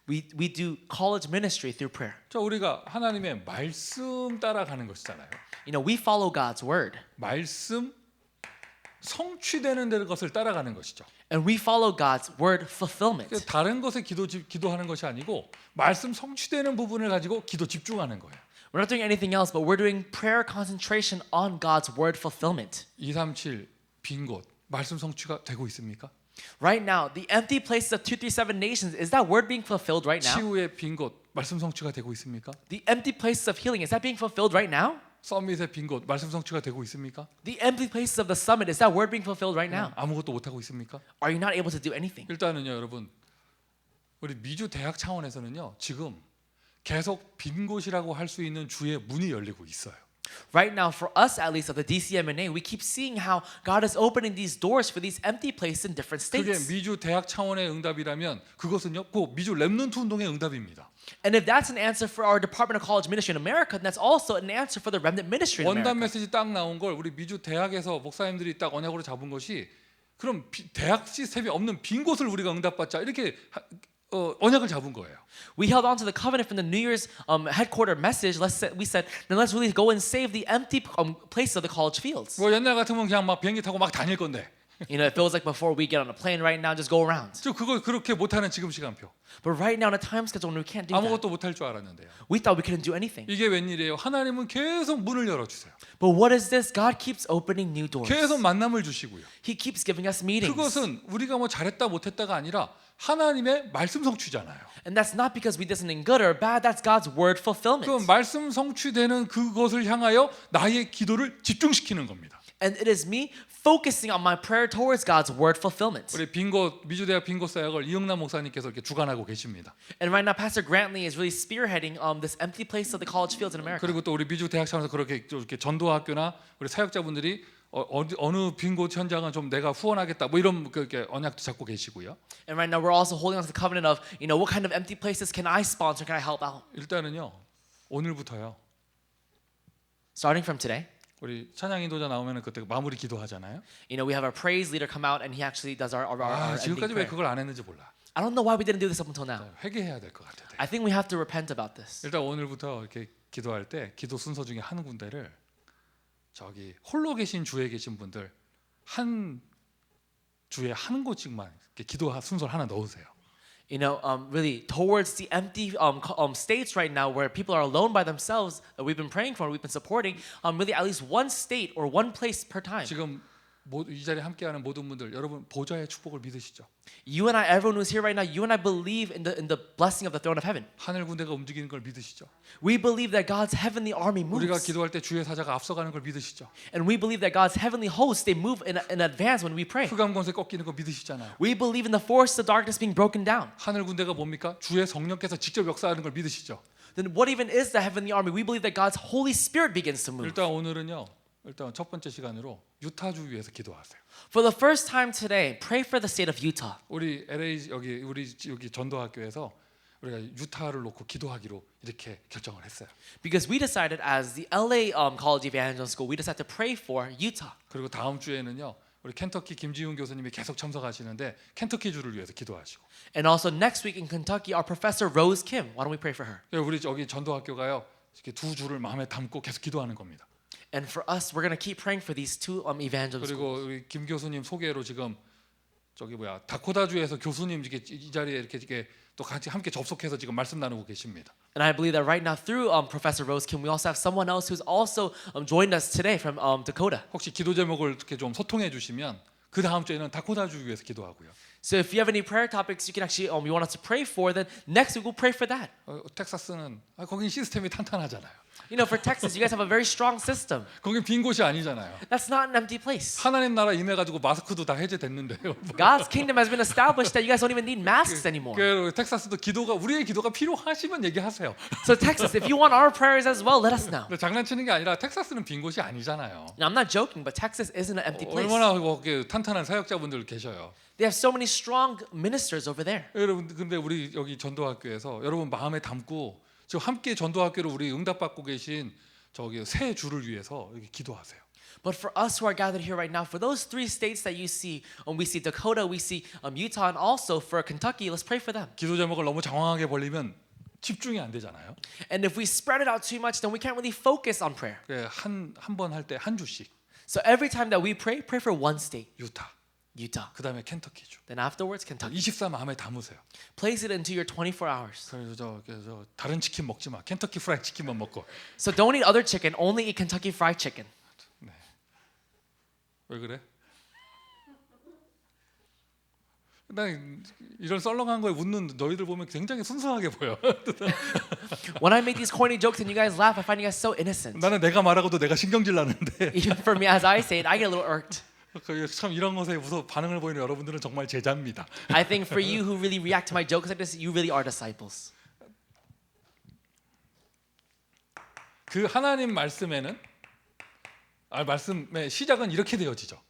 S2: We do college ministry through prayer.
S1: 자, 우리가 하나님의 말씀 따라가는 것이잖아요.
S2: You know, we follow God's word.
S1: 말씀 성취되는 것을 따라가는 것이죠.
S2: And we follow God's word fulfillment.
S1: 그러니까 다른 것에 기도하는 것이 아니고 말씀 성취되는 부분을 가지고 기도 집중하는 거예요.
S2: We're not doing anything else, but we're doing prayer concentration on God's word fulfillment.
S1: 237 빈 곳 말씀 성취가 되고 있습니까?
S2: Right now, the empty places of 237 nations, is that word being fulfilled right now?
S1: 치유의 빈 곳 말씀 성취가 되고 있습니까?
S2: The empty places of healing, is that being fulfilled right now?
S1: 서밋의 빈 곳 말씀 성취가 되고 있습니까?
S2: The empty places of the summit, is that word being fulfilled right now?
S1: 아무것도 못 하고 있습니까?
S2: Are you not able to do anything?
S1: 일단은요, 여러분. 우리 미주 대학 차원에서는요. 지금 계속 빈 곳이라고 할 수 있는 주의 문이 열리고 있어요.
S2: Right now, for us at least, of the DCMNA, we keep seeing how God is opening these doors for these empty places in different
S1: 그게
S2: states.
S1: 미주 대학 차원의 응답이라면 그것은요, 그 미주 렘넌트 운동의 응답입니다.
S2: And if that's an answer for our Department of College Ministry in America, then that's also an answer for the remnant ministry in
S1: 원단
S2: America.
S1: 메시지 딱 나온 걸 우리 미주 대학에서 목사님들이 딱 언약으로 잡은 것이 그럼 대학 시스템이 없는 빈 곳을 우리가 응답받자 이렇게 언약을 잡은 거예요.
S2: We held on to the covenant from the New Year's headquarter message. We said, then let's really go and save the empty places of the college fields.
S1: 뭐 옛날 같으면 그냥 막 비행기 타고 막 다닐 건데.
S2: You know, it feels like before we get on a plane right now, just go around.
S1: 저 그걸 그렇게 못하는 지금 시간표.
S2: But right now, in a time schedule when we can't do that,
S1: 아무것도 못할 줄 알았는데요.
S2: we thought we couldn't do anything.
S1: 이게 웬일이에요? 하나님은 계속 문을 열어주세요.
S2: But what is this? God keeps opening new doors.
S1: 계속 만남을 주시고요.
S2: He keeps giving us meetings.
S1: 그것은 우리가 뭐 잘했다 못했다가 아니라 하나님의 말씀 성취잖아요.
S2: And that's not because we did something good or bad. That's God's word fulfillment.
S1: 그 말씀 성취되는 그것을 향하여 나의 기도를 집중시키는 겁니다.
S2: And it is me focusing on my prayer towards God's word fulfillment.
S1: 우리 빈곳 미주대학 빈곳 사역을 이영남 목사님께서 이렇게 주관하고 계십니다.
S2: And right now, Pastor Grantley is really spearheading this empty place of the college fields in America.
S1: 그리고 또 우리 미주 대학 차원에서 그렇게 이렇게 전도학교나 우리 사역자분들이 어느 빈곳 현장은 좀 내가 후원하겠다 뭐 이런 그렇게 언약도 잡고 계시고요.
S2: And right now, we're also holding on to the covenant of, you know, what kind of empty places can I sponsor? Can I help out?
S1: 일단은요 오늘부터요.
S2: Starting from today,
S1: 우리 찬양 인도자 나오면은 그때 마무리 기도하잖아요.
S2: you know, we have our praise leader come out and he actually does our ending
S1: 지금까지 왜
S2: prayer.
S1: 그걸 안 했는지 몰라.
S2: I don't know why we didn't do this up until now.
S1: 회개해야 될 것 같아요.
S2: I think we have to repent about this.
S1: 일단 오늘부터 이렇게 기도할 때 기도 순서 중에 한 군데를 저기 홀로 계신 주에 계신 분들 한 주에 한 곳씩만 이렇게 기도 순서를 하나 넣으세요.
S2: You know, really towards the empty states right now where people are alone by themselves that we've been praying for, we've been supporting, really at least one state or one place per time.
S1: 지금 이 자리에 함께하는 모든 분들 여러분 보좌의 축복을 믿으시죠?
S2: You and I, everyone who's here right now, you and I believe in the blessing of the throne of heaven.
S1: 하늘 군대가 움직이는 걸 믿으시죠?
S2: We believe that God's heavenly army
S1: 우리가
S2: moves.
S1: 기도할 때 주의 사자가 앞서가는 걸 믿으시죠?
S2: And we believe that God's heavenly hosts, they move in advance when we pray.
S1: 흑암 권세 꺾이는 거 믿으시잖아요.
S2: We believe in the force of darkness being broken down.
S1: 하늘 군대가 뭡니까? 주의 성령께서 직접 역사하는 걸 믿으시죠?
S2: Then what even is the heavenly army? We believe that God's Holy Spirit begins to move.
S1: 일단 오늘은요. 일단 첫 번째 시간으로 유타주 위해서 기도하세요.
S2: For the first time today, pray for the state of Utah.
S1: 우리 LA 우리 여기 전도학교에서 우리가 유타를 놓고 기도하기로 이렇게 결정을 했어요.
S2: Because we decided as the LA College Evangelism School, we decided to pray for Utah.
S1: 그리고 다음 주에는요. 우리 켄터키 김지훈 교수님이 계속 참석하시는데 켄터키 주를 위해서 기도하시고.
S2: And also next week in Kentucky, our professor Rose Kim. Why don't we pray for her?
S1: 우리 저기 전도학교가요. 이렇게 두 주를 마음에 담고 계속 기도하는 겁니다.
S2: And for us, we're going to keep praying for these two evangelism schools.
S1: 그리고 우리 김 교수님 소개로 지금 저기 다코다주에서 교수님 이 자리에 이렇게 또 같이 함께 접속해서 지금 말씀 나누고 계십니다.
S2: And I believe that right now through Professor Rose Kim, we also have someone else who's also joined us today from Dakota.
S1: 혹시 기도 제목을 이렇게 좀 소통해 주시면 그 다음 주에는 다코다주 위해서 기도하고요.
S2: So if you have any prayer topics you can actually you want us to pray for, then next week we'll pray for that.
S1: 텍사스는 거긴 시스템이 탄탄하잖아요.
S2: You know, for Texas, you guys have a very strong system.
S1: 거긴 빈 곳이 아니잖아요.
S2: That's not an empty place.
S1: 하나님 나라 임해 가지고 마스크도 다 해제됐는데요.
S2: God's kingdom has been established that you guys don't even need masks anymore.
S1: 그 텍사스도 기도가 우리의 기도가 필요하시면 얘기하세요.
S2: So Texas, if you want our prayers as well, let us know.
S1: 근데 장난치는 게 아니라 텍사스는 빈 곳이 아니잖아요.
S2: Now, I'm not joking, but Texas isn't an empty place.
S1: 얼마나 거기 탄탄한 사역자분들 계셔요.
S2: They have so many strong ministers over there.
S1: 여러분 근데 우리 여기 전도학교에서 여러분 마음에 담고 지금 함께 전도학교로 우리 응답받고 계신 저기 새 주를 위해서 이렇게 기도하세요.
S2: But for us who are gathered here right now, for those 3 states that you see, we see Dakota, we see Utah, and also for Kentucky, let's pray for them.
S1: 기도 제목을 너무 장황하게 벌리면 집중이 안 되잖아요.
S2: And if we spread it out too much, then we can't really focus on prayer.
S1: 한 번 할 때 한 주씩
S2: So every time that we pray, pray for one state,
S1: 유타,
S2: Utah.
S1: 그다음에 켄터키주.
S2: Then afterwards, Kentucky.
S1: 24 마음에 담으세요.
S2: Place it into your 24 hours.
S1: 그래서 저 다른 치킨 먹지 마. 켄터키 프라이 치킨만 먹고.
S2: So don't eat other chicken, only eat Kentucky Fried Chicken.
S1: 왜 그래? 난 이런 썰렁한 거에 웃는 너희들 보면 굉장히 순수하게 보여.
S2: When I make these corny jokes and you guys laugh, I find you guys so innocent.
S1: 나는 내가 말하고도 내가 신경질 나는데
S2: Even for me, as I say it, I get a little irked.
S1: 참 이런 것에 웃어 반응을 보이는 여러분들은 정말 제자입니다.
S2: I think for you who really react to my jokes like this, you really are disciples.
S1: 그 하나님 말씀에는 말씀의 시작은 이렇게 되어지죠.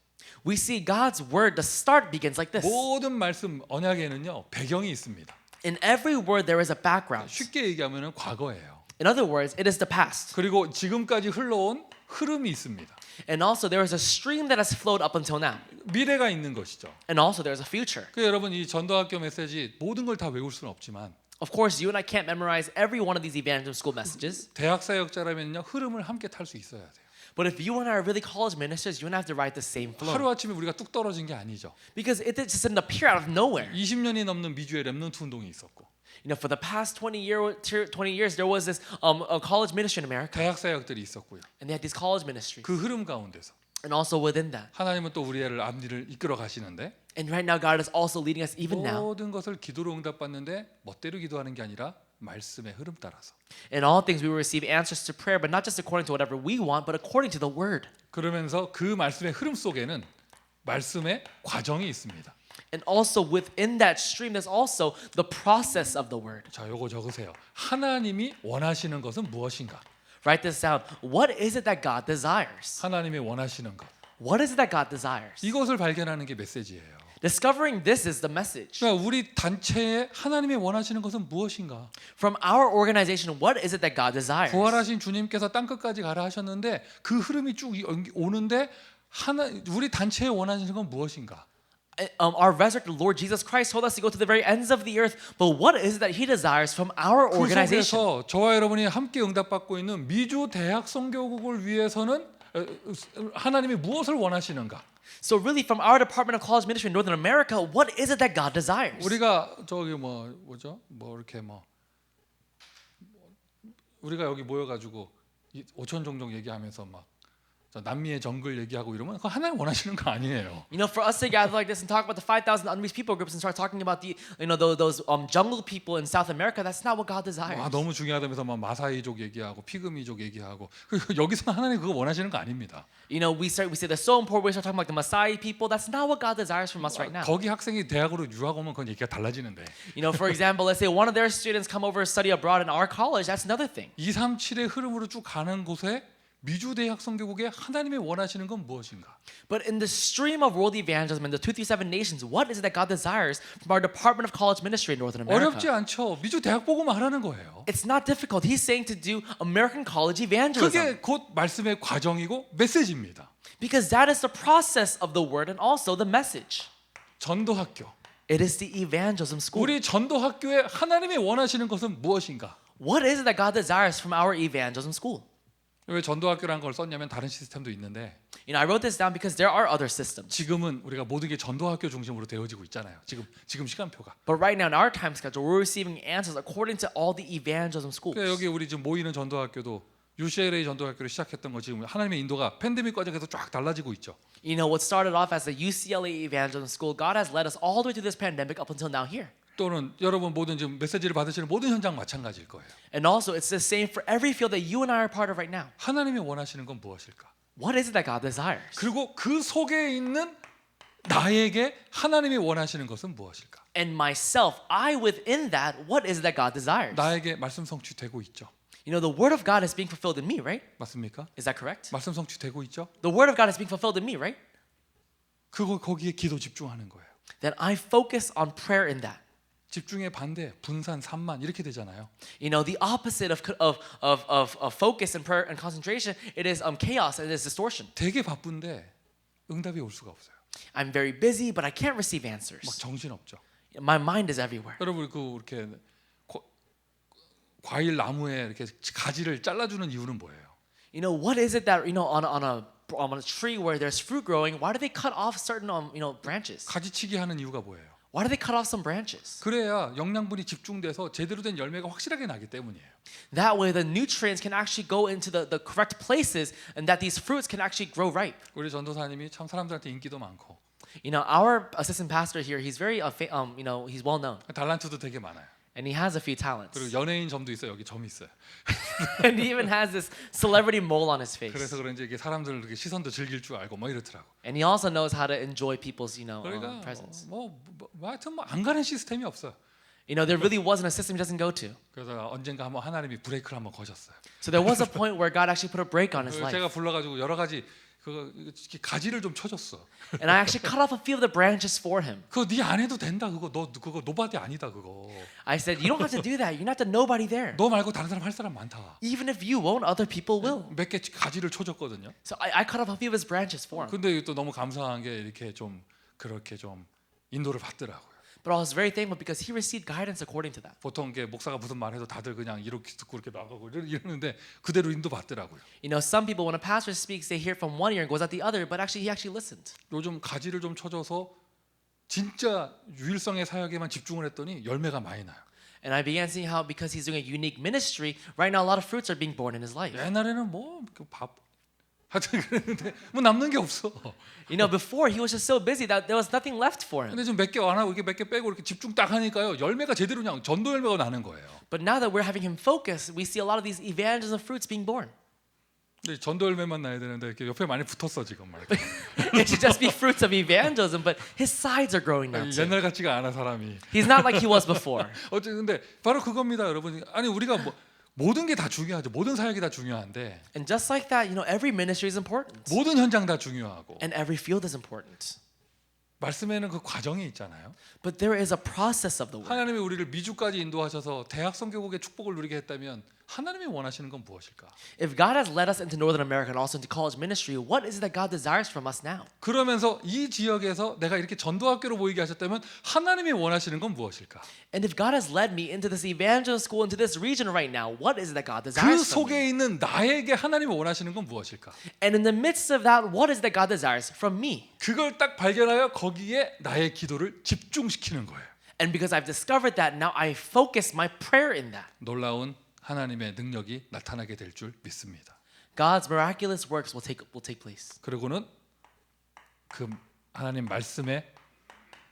S2: We see God's word, the start begins like this.
S1: 모든 말씀 언약에는요 배경이 있습니다.
S2: In every word there is a background.
S1: 쉽게 얘기하면은 과거예요.
S2: In other words, it is the past.
S1: 그리고 지금까지 흘러온 흐름이 있습니다.
S2: And also there is a stream that has flowed up until now.
S1: 미래가 있는 것이죠.
S2: And also there is a future.
S1: 그 여러분 이 전도학교 메시지 모든 걸 다 외울 수는 없지만
S2: Of course, you and I can't memorize every one of these evangelism school messages.
S1: 대학 사역자라면요 흐름을 함께 탈 수 있어야 돼요.
S2: But if you and I are really college ministers, you and I have to ride the same flow.
S1: 하루 아침에 우리가 뚝 떨어진 게 아니죠.
S2: Because it just didn't appear out of nowhere.
S1: 20년이 넘는 미주의 렘넌트 운동이 있었고
S2: You know, for the past 20 years, there was this a college ministry in America,
S1: 대학 사역들이 있었고요.
S2: and they had these college ministries.
S1: 그 흐름 가운데서
S2: And also within that.
S1: 하나님은 또 우리를 앞뒤를 이끌어 가시는데
S2: And right now, God is also leading us even now.
S1: 모든 것을 기도로 응답받는데 멋대로 기도하는 게 아니라 말씀의 흐름 따라서.
S2: In all things, we will receive answers to prayer, but not just according to whatever we want, but according to the word.
S1: 그러면서 그 말씀의 흐름 속에는 말씀의 과정이 있습니다.
S2: And also within that stream, there's also the process of the word.
S1: 자, 요거 적으세요. 하나님이 원하시는 것은 무엇인가?
S2: Write this down. What is it that God desires?
S1: 하나님이 원하시는 것.
S2: What is it that God desires?
S1: 이것을 발견하는 게 메시지예요.
S2: Discovering this is the message.
S1: 그러니까 우리 단체에 하나님이 원하시는 것은 무엇인가?
S2: From our organization, what is it that God desires?
S1: 부활하신 주님께서 땅 끝까지 가라 하셨는데 그 흐름이 쭉 오는데 우리 단체에 원하시는 건 무엇인가?
S2: Our resurrected Lord Jesus Christ told us to go to the very ends of the earth. But what is it that He desires from our
S1: 그
S2: organization?
S1: 속에서 저와 여러분이 함께 응답받고 있는 미주 대학 선교국을 위해서는 하나님이 무엇을 원하시는가?
S2: So really, from our Department of College Ministry in Northern America, what is it that God desires?
S1: 우리가 저기 뭐죠? 이렇게 우리가 여기 모여가지고 5천 종족 얘기하면서 막 남미의 정글 얘기하고 이러면 그거 하나님 원하시는 거 아니에요.
S2: You know, for us to gather like this and talk about the 5,000 unreached people groups and start talking about the, you know, those jungle people in South America, that's not what God desires.
S1: 너무 중요하다면서 막 마사이족 얘기하고 피그미족 얘기하고 여기서 하나님 그거 원하시는 거 아닙니다.
S2: You know, we say that's so important. We start talking about the Maasai people. That's not what God desires from us right now.
S1: 거기 학생이 대학으로 유학 오면 그건 얘기가 달라지는데.
S2: You know, for example, let's say one of their students come over to study abroad in our college. That's another thing.
S1: 237의 흐름으로 쭉 가는 곳에 미주 대학 선교국에 하나님이 원하시는 건 무엇인가?
S2: But in the stream of world evangelism in the 237 nations, what is it that God desires from our Department of College Ministry in Northern
S1: 어렵지
S2: America?
S1: 않죠. 미주 대학 보고만 하라는 거예요.
S2: It's not difficult. He's saying to do American college evangelism.
S1: 그게 곧 말씀의 과정이고 메시지입니다.
S2: Because that is the process of the word and also the message.
S1: 전도학교.
S2: It is the evangelism school.
S1: 우리 전도학교에 하나님이 원하시는 것은 무엇인가?
S2: What is it that God desires from our evangelism school?
S1: 왜 전도학교라는 걸 썼냐면 다른 시스템도 있는데
S2: You know, I wrote this down because there are other systems.
S1: 지금은 우리가 모든 게 전도학교 중심으로 되어지고 있잖아요. 지금 시간표가.
S2: But right now in our time schedule, we're receiving answers according to all the evangelism schools.
S1: 그러니까 여기 우리 지금 모이는 전도학교도 UCLA 전도학교를 시작했던 거 지금 하나님의 인도가 팬데믹 과정에서 쫙 달라지고 있죠.
S2: You know, what started off as a UCLA evangelism school, God has led us all the way through this pandemic up until now here.
S1: 또는 여러분 모든 지금 메시지를 받으시는 모든 현장 마찬가지일 거예요.
S2: And also, it's the same for every field that you and I are part of right now.
S1: 하나님이 원하시는 건 무엇일까?
S2: What is it that God desires?
S1: 그리고 그 속에 있는 나에게 하나님이 원하시는 것은 무엇일까?
S2: And myself, I within that, what is it that God desires?
S1: 나에게 말씀 성취되고 있죠.
S2: You know, the word of God is being fulfilled in me, right?
S1: 맞습니까?
S2: Is that correct?
S1: 말씀 성취되고 있죠.
S2: The word of God is being fulfilled in me, right?
S1: 그거 거기에 기도 집중하는 거예요.
S2: Then I focus on prayer in that.
S1: 집중의 반대, 분산, 산만 이렇게 되잖아요.
S2: You know, the opposite of focus and prayer and concentration, it is chaos and it is distortion.
S1: 되게 바쁜데 응답이 올 수가 없어요.
S2: I'm very busy, but I can't receive
S1: 막
S2: answers.
S1: 정신 없죠.
S2: My mind is everywhere.
S1: 여러분 그 이렇게 과일 나무에 이렇게 가지를 잘라주는 이유는 뭐예요?
S2: You know, what is it that, you know, on a tree where there's fruit growing, why do they cut off certain branches?
S1: 가지치기 하는 이유가 뭐예요?
S2: Why do they cut off some branches?
S1: 그래야 영양분이 집중돼서 제대로 된 열매가 확실하게 나기 때문이에요.
S2: That way the nutrients can actually go into the correct places and that these fruits can actually grow ripe.
S1: 우리 전도사님이 참 사람들한테 인기도 많고
S2: You know, our assistant pastor here, he's very, he's well known
S1: 달란트도 되게 많아요.
S2: and he has a few talents.
S1: 그리고 연예인 점도 있어요. 여기 점이 있어요.
S2: And he even has this celebrity mole on his face.
S1: 그래서 그런지 이게 사람들 이렇게 시선도 즐길 줄 알고 뭐 이렇더라고.
S2: And he also knows how to enjoy people's,
S1: 그러니까
S2: presence.
S1: 하여튼 안 가는 시스템이 없어요.
S2: You know, there really wasn't a system he doesn't go to.
S1: 그래서 언젠가 한번 하나님이 브레이크를 한번 거셨어요.
S2: So there was a point where God actually put a break on his life.
S1: 제가 불러가지고 여러 가지 그거 이렇게 가지를 좀 쳐줬어.
S2: And I actually cut off a few of the branches for him.
S1: 그거 네 안 해도 된다. 그거 너 그거 노바디 아니다 그거.
S2: I said, you don't have to do that. You're not the nobody there.
S1: 너 말고 다른 사람 할 사람 많다.
S2: Even if you won't, other people will.
S1: 몇 개 가지를 쳐줬거든요.
S2: So I cut off a few of his branches for him.
S1: 근데 또 너무 감사한 게 이렇게 좀 그렇게 좀 인도를 받더라고요.
S2: But I was very thankful because he received guidance according to that.
S1: 보통 이게 목사가 무슨 말 해도 다들 그냥 이렇게 듣고 이렇게 나가고 이러는데 그대로 인도 받더라고요.
S2: You know, some people when a pastor speaks, they hear from one ear and goes out the other, but actually he actually listened.
S1: 요즘 가지를 좀 쳐줘서 진짜 유일성의 사역에만 집중을 했더니 열매가 많이 나요.
S2: And I began seeing how because he's doing a unique ministry, right now a lot of fruits are being born in his life.
S1: 옛날에는 뭐 밥 하여튼 그랬는데 뭐 남는 게 없어.
S2: You know, before he was just so busy that there was nothing left for him.
S1: 근데 좀 몇 개 안 하고 이렇게 몇 개 빼고 이렇게 집중 딱 하니까요 열매가 제대로 그냥 전도 열매가 나는 거예요.
S2: But now that we're having him focus, we see a lot of these evangelism fruits being born.
S1: 근데 전도 열매만 나야 되는데 이렇게 옆에 많이 붙었어 지금 말.
S2: It should just be fruits of evangelism, but his sides are growing now too.
S1: 옛날 같지가 않아 사람이.
S2: He's not like he was before.
S1: 어쨌든 근데 바로 그겁니다, 여러분. 아니 우리가 뭐 모든 게 다 중요하죠. 모든 사역이 다 중요한데
S2: And just like that, you know, every ministry is important.
S1: 모든 현장 다 중요하고
S2: And every field is important.
S1: 말씀에는 그 과정이 있잖아요.
S2: But there is a process of the word.
S1: 하나님이 우리를 미주까지 인도하셔서 대학 선교국의 축복을 누리게 했다면 하나님이 원하시는 건 무엇일까?
S2: If God has led us into Northern America and also into college ministry, what is it that God desires from us now?
S1: 그러면서 이 지역에서 내가 이렇게 전도학교로 모이게 하셨다면 하나님이 원하시는 건 무엇일까?
S2: And if God has led me into this evangel school, into this region right now, what is it that God
S1: 그
S2: desires from me?
S1: 속에 있는 나에게 하나님이 원하시는 건 무엇일까?
S2: And in the midst of that, what is it that God desires from me?
S1: 그걸 딱 발견하여 거기에 나의 기도를 집중시키는 거예요.
S2: And because I've discovered that, now I focus my prayer in that.
S1: 놀라운 하나님의 능력이 나타나게 될 줄 믿습니다.
S2: God's miraculous works will take place.
S1: 그리고는 그 하나님 말씀의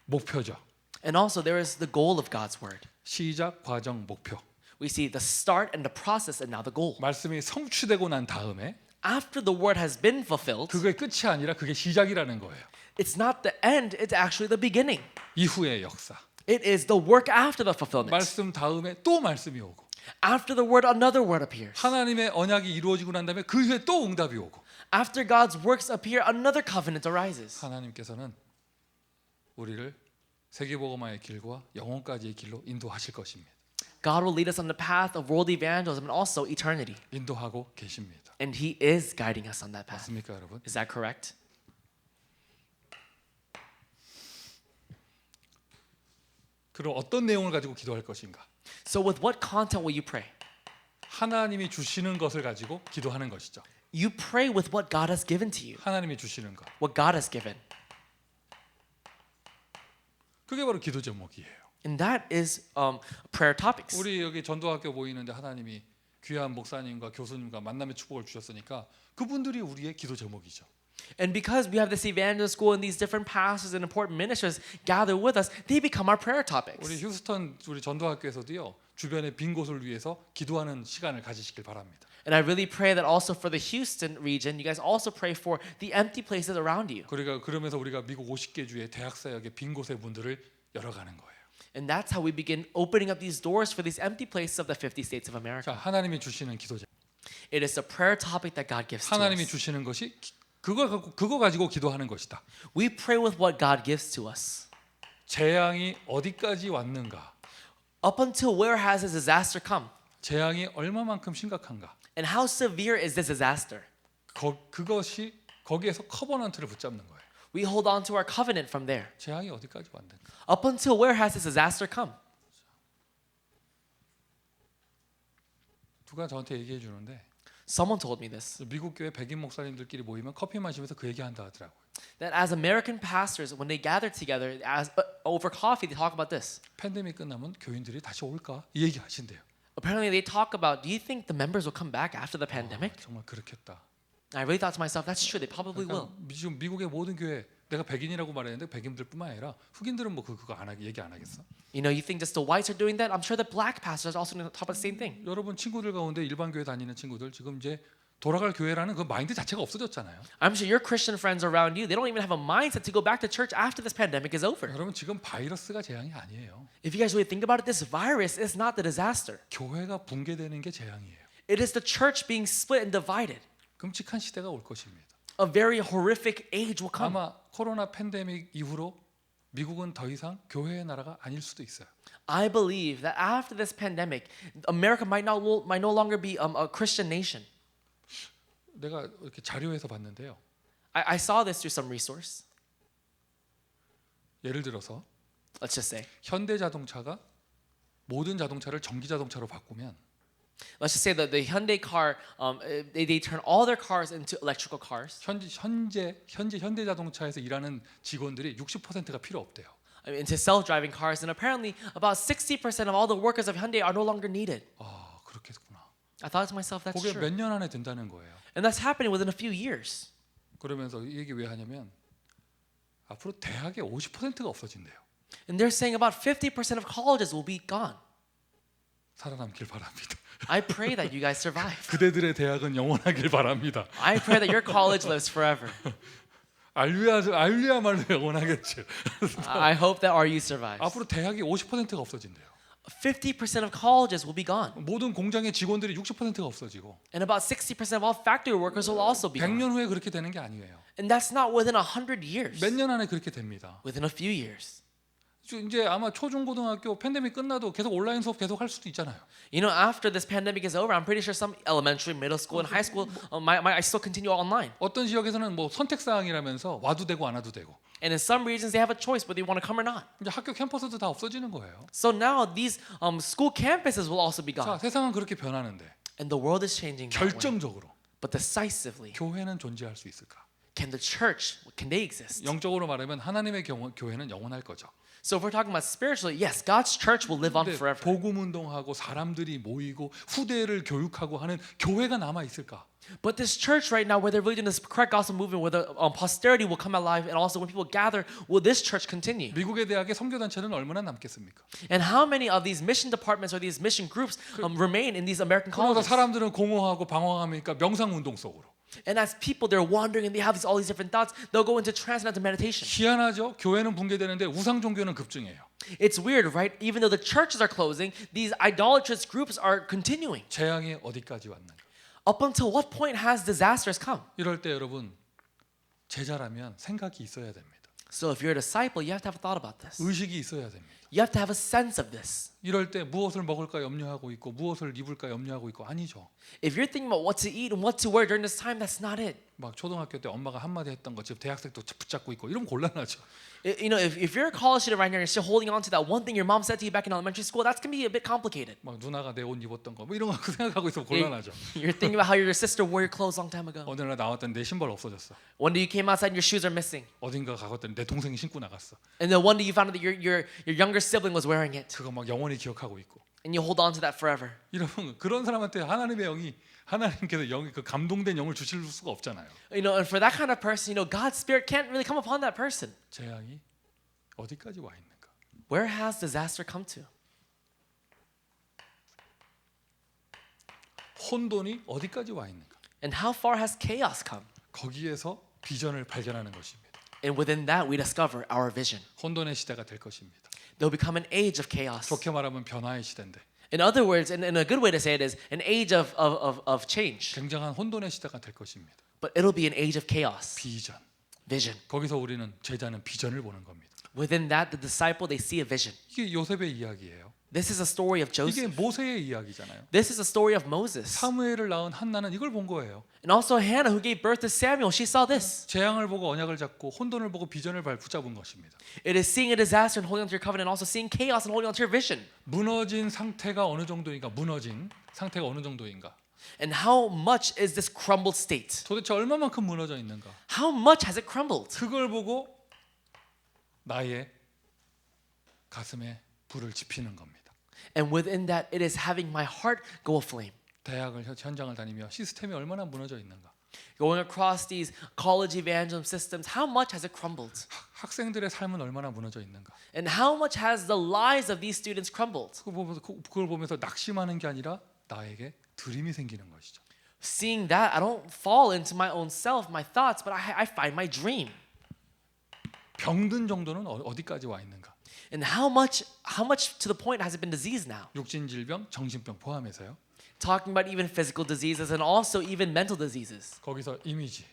S1: 목표죠.
S2: And also there is the goal of God's word.
S1: 시작, 과정, 목표.
S2: We see the start and the process and now the goal.
S1: 말씀이 성취되고 난 다음에
S2: After the word has been fulfilled,
S1: 그게 끝이 아니라 그게 시작이라는 거예요.
S2: it's not the end, it's actually the beginning.
S1: 이후의 역사.
S2: It is the work after the fulfillment.
S1: 말씀 다음에 또 말씀이 오고
S2: After the word, another word appears.
S1: 하나님의 언약이 이루어지고 난 다음에 그 후에 또 응답이 오고
S2: After God's works appear, another covenant arises.
S1: 하나님께서는 우리를 세계복음화의 길과 영혼까지의 길로 인도하실 것입니다.
S2: God will lead us on the path of world evangelism and also eternity.
S1: 인도하고 계십니다.
S2: And He is guiding us on that path.
S1: 맞습니까, 여러분?
S2: Is that correct?
S1: 그럼 어떤 내용을 가지고 기도할 것인가?
S2: So with what content will you pray?
S1: 하나님이 주시는 것을 가지고 기도하는 것이죠.
S2: You pray with what God has given to you.
S1: 하나님이 주시는 것.
S2: What God has given.
S1: 그게 바로 기도 제목이에요.
S2: And that is prayer topics.
S1: 우리 여기 전도학교 모이는데 하나님이 귀한 목사님과 교수님과 만남의 축복을 주셨으니까 그분들이 우리의 기도 제목이죠.
S2: And because we have this evangelist school and these different pastors and important ministers gather with us, they become our prayer topics.
S1: 우리 휴스턴 우리 전도학교에서도요. 주변의 빈 곳을 위해서 기도하는 시간을 가지시길 바랍니다.
S2: And I really pray that also for the Houston region, you guys also pray for the empty places around you.
S1: 그러면서 우리가 미국 50개 주의 대학 사역의 빈 곳의 문들을 열어가는 거예요.
S2: And that's how we begin opening up these doors for these empty places of the 50 states of America.
S1: 자, 하나님이 주시는 기도자.
S2: It is the prayer topic that God gives to
S1: 하나님이
S2: us.
S1: 주시는 것이 그거 가지고 기도하는 것이다.
S2: We pray with what God gives to us.
S1: 재앙이 어디까지 왔는가?
S2: Up until where has this disaster come?
S1: 재앙이 얼마만큼 심각한가?
S2: And how severe is this disaster?
S1: 그것이 거기에서 커버넌트를 붙잡는 거예요.
S2: We hold on to our covenant from there.
S1: 재앙이 어디까지 왔는가?
S2: Up until where has this disaster come?
S1: 누가 저한테 얘기해 주는데
S2: Someone told me this,
S1: 미국 교회 백인 목사님들끼리 모이면 커피 마시면서 그 얘기한다 하더라고요.
S2: that as American pastors, when they gather together over coffee, they talk about this.
S1: 팬데믹 끝나면 교인들이 다시 올까? 이 얘기 하신대요.
S2: Apparently, they talk about, do you think the members will come back after the pandemic?
S1: 정말 그렇겠다.
S2: And I really thought to myself, that's true, they probably will.
S1: 지금 미국의 모든 교회 내가 백인이라고 말했는데 백인들뿐만 아니라 흑인들은 뭐 그거 안 하기 얘기 안 하겠어?
S2: You know, you think just the whites are doing that? I'm sure the black pastors are also going to talk about the same thing.
S1: 여러분 친구들 가운데 일반 교회 다니는 친구들 지금 이제 돌아갈 교회라는 그 마인드 자체가 없어졌잖아요.
S2: I'm sure your Christian friends around you, they don't even have a mindset to go back to church after this pandemic is over.
S1: 여러분 지금 바이러스가 재앙이 아니에요.
S2: If you guys really think about it, this virus is not the disaster.
S1: 교회가 붕괴되는 게 재앙이에요.
S2: It is the church being split and divided.
S1: 끔찍한 시대가 올 것입니다.
S2: A very horrific age will come.
S1: 아마 코로나 팬데믹 이후로 미국은 더 이상 교회의 나라가 아닐 수도 있어요.
S2: I believe that after this pandemic, America might no longer be a Christian nation.
S1: 내가 이렇게 자료에서 봤는데요.
S2: I saw this through some resource.
S1: 예를 들어서
S2: Let's just say.
S1: 현대 자동차가 모든 자동차를 전기 자동차로 바꾸면
S2: Let's just say that the Hyundai car, they turn all their cars into electrical cars.
S1: 현재 현대 자동차에서 일하는 직원들이 60%가 필요 없대요.
S2: Into self-driving cars, and apparently about 60% of all the workers of Hyundai are no longer needed.
S1: 아, 그렇겠구나.
S2: I thought to myself, that's
S1: 그게
S2: true.
S1: 몇 년 안에 된다는 거예요.
S2: And that's happening within a few years.
S1: 그러면서 이 얘기 왜 하냐면 앞으로 대학의 50%가 없어진대요.
S2: And they're saying about 50% of colleges will be gone.
S1: 살아남길 바랍니다.
S2: I pray that you guys survive.
S1: 그대들의 대학은 영원하길 바랍니다.
S2: I pray that your college lives forever.
S1: 알리야말로 영원하겠죠.
S2: I hope that RU survives.
S1: 앞으로 대학이 50%가 없어진대요.
S2: 50% of colleges will be gone.
S1: 모든 공장의 직원들이 60%가 없어지고
S2: And about 60% of all factory workers will also be gone.
S1: 100년 후에 그렇게 되는 게 아니에요.
S2: And that's not within 100 years.
S1: 몇 년 안에 그렇게 됩니다.
S2: Within a few years.
S1: 이제 아마 초중고등학교 팬데믹 끝나도 계속 온라인 수업 계속 할 수도 있잖아요.
S2: You know, after this pandemic is over, I'm pretty sure some elementary, middle school, and high school, I still continue online.
S1: 어떤 지역에서는 뭐 선택 사항이라면서 와도 되고 안 와도 되고.
S2: And in some regions, they have a choice whether you want to come or not.
S1: 이제 학교 캠퍼스도 다 없어지는 거예요.
S2: So now these school campuses will also be
S1: 자,
S2: gone.
S1: 세상은 그렇게 변하는데
S2: And the world is changing that way.
S1: 결정적으로
S2: But decisively,
S1: 교회는 존재할 수 있을까?
S2: can the church, can they exist?
S1: 영적으로 말하면 하나님의 교회는 영원할 거죠.
S2: So if we're talking about spiritually, yes, God's church will live on
S1: 근데
S2: forever.
S1: 복음 운동하고 사람들이 모이고 후대를 교육하고 하는 교회가 남아 있을까?
S2: But this church right now, where they're really doing this correct gospel movement, where the posterity will come alive, and also when people gather, will this church continue?
S1: 미국의 대학의 선교 단체는 얼마나 남겠습니까?
S2: And how many of these mission departments or these mission groups remain in these American
S1: 그러다
S2: colleges?
S1: 사람들은 공허하고 방황하니까 명상 운동 속으로.
S2: And as people, they're wandering and they have all these different thoughts, they'll go into transcendental meditation.
S1: 희한하죠. 교회는 붕괴되는데 우상 종교는 급증해요.
S2: It's weird, right? Even though the churches are closing, these idolatrous groups are continuing.
S1: 재앙이 어디까지 왔는가?
S2: Up until what point has disasters come?
S1: 이럴 때 여러분 제자라면 생각이 있어야 됩니다.
S2: So if you're a disciple, you have to have a thought about this.
S1: 의식이 있어야 됩니다.
S2: You have to have a sense of this.
S1: 이럴 때 무엇을 먹을까 염려하고 있고 무엇을 입을까 염려하고 있고 아니죠.
S2: If you're thinking about what to eat and what to wear during this time, that's not it.
S1: 막 초등학교 때 엄마가 한마디 했던 거 지금 대학생도 붙잡고 있고 이러면 곤란하죠.
S2: You know, if you're a college student right now, you're still holding on to that one thing your mom said to you back in elementary school, that's gonna be a bit complicated.
S1: 막 누나가 내 옷 입었던 거 뭐 이런 거 생각하고 있으면 곤란하죠.
S2: You're thinking about how your sister wore your clothes long time ago.
S1: 어느 날 나왔더니 내 신발 없어졌어.
S2: One day you came outside and your shoes are missing.
S1: 어딘가 가봤더니 내 동생이 신고 나갔어.
S2: And then one day you found out that your younger sibling was wearing it.
S1: 그거 막 영원히 기억하고 있고.
S2: And you hold on to that forever.
S1: 이러면 그런 사람한테 하나님의 영이 하나님께서 영이 그 감동된 영을 주실 수가 없잖아요.
S2: You know, and for that kind of person, you know, God's Spirit can't really come upon that person.
S1: 재앙이 어디까지 와 있는가?
S2: Where has disaster come to?
S1: 혼돈이 어디까지 와 있는가?
S2: And how far has chaos come?
S1: 거기에서 비전을 발견하는 것입니다.
S2: And within that, we discover our vision.
S1: 혼돈의 시대가 될 것입니다.
S2: They'll become an age of chaos.
S1: 좋게 말하면 변화의 시대인데
S2: In other words, and a good way to say it is an age of change.
S1: 굉장한 혼돈의 시대가 될 것입니다.
S2: But it'll be an age of chaos.
S1: 비전.
S2: Vision.
S1: 거기서 우리는 제자는 비전을 보는 겁니다.
S2: Within that, the disciple, they see a vision.
S1: 이게 요셉의 이야기예요.
S2: This is a story of
S1: 이게
S2: Joseph.
S1: 모세의 이야기잖아요.
S2: This is a story of Moses.
S1: 사무엘을 낳은 한나는 이걸 본 거예요.
S2: And also Hannah, who gave birth to Samuel, she saw this.
S1: 재앙을 보고 언약을 잡고 혼돈을 보고 비전을 붙잡은 것입니다.
S2: It is seeing a disaster and holding on to your covenant, and also seeing chaos and holding on to your vision.
S1: 무너진 상태가 어느 정도인가? 무너진 상태가 어느 정도인가?
S2: And how much is this crumbled state?
S1: 도대체 얼마만큼 무너져 있는가?
S2: How much has it crumbled?
S1: 그걸 보고 나의 가슴에 불을 지피는 겁니다.
S2: And within that, it is having my heart go aflame.
S1: 대학을 현장을 다니며 시스템이 얼마나 무너져 있는가?
S2: Going across these college evangelism systems, how much has it crumbled?
S1: 학생들의 삶은 얼마나 무너져 있는가?
S2: And how much has the lives of these students crumbled?
S1: 그걸 보면서 낙심하는 게 아니라 나에게 드림이 생기는 것이죠.
S2: Seeing that, I don't fall into my own self, my thoughts, but I find my dream.
S1: 병든 정도는 어디까지 와 있는가?
S2: And how much to the point has it been diseased now?
S1: 육진 질병, 정신병 포함해서요.
S2: Talking about even physical diseases and also even mental diseases.
S1: 거기서 이미지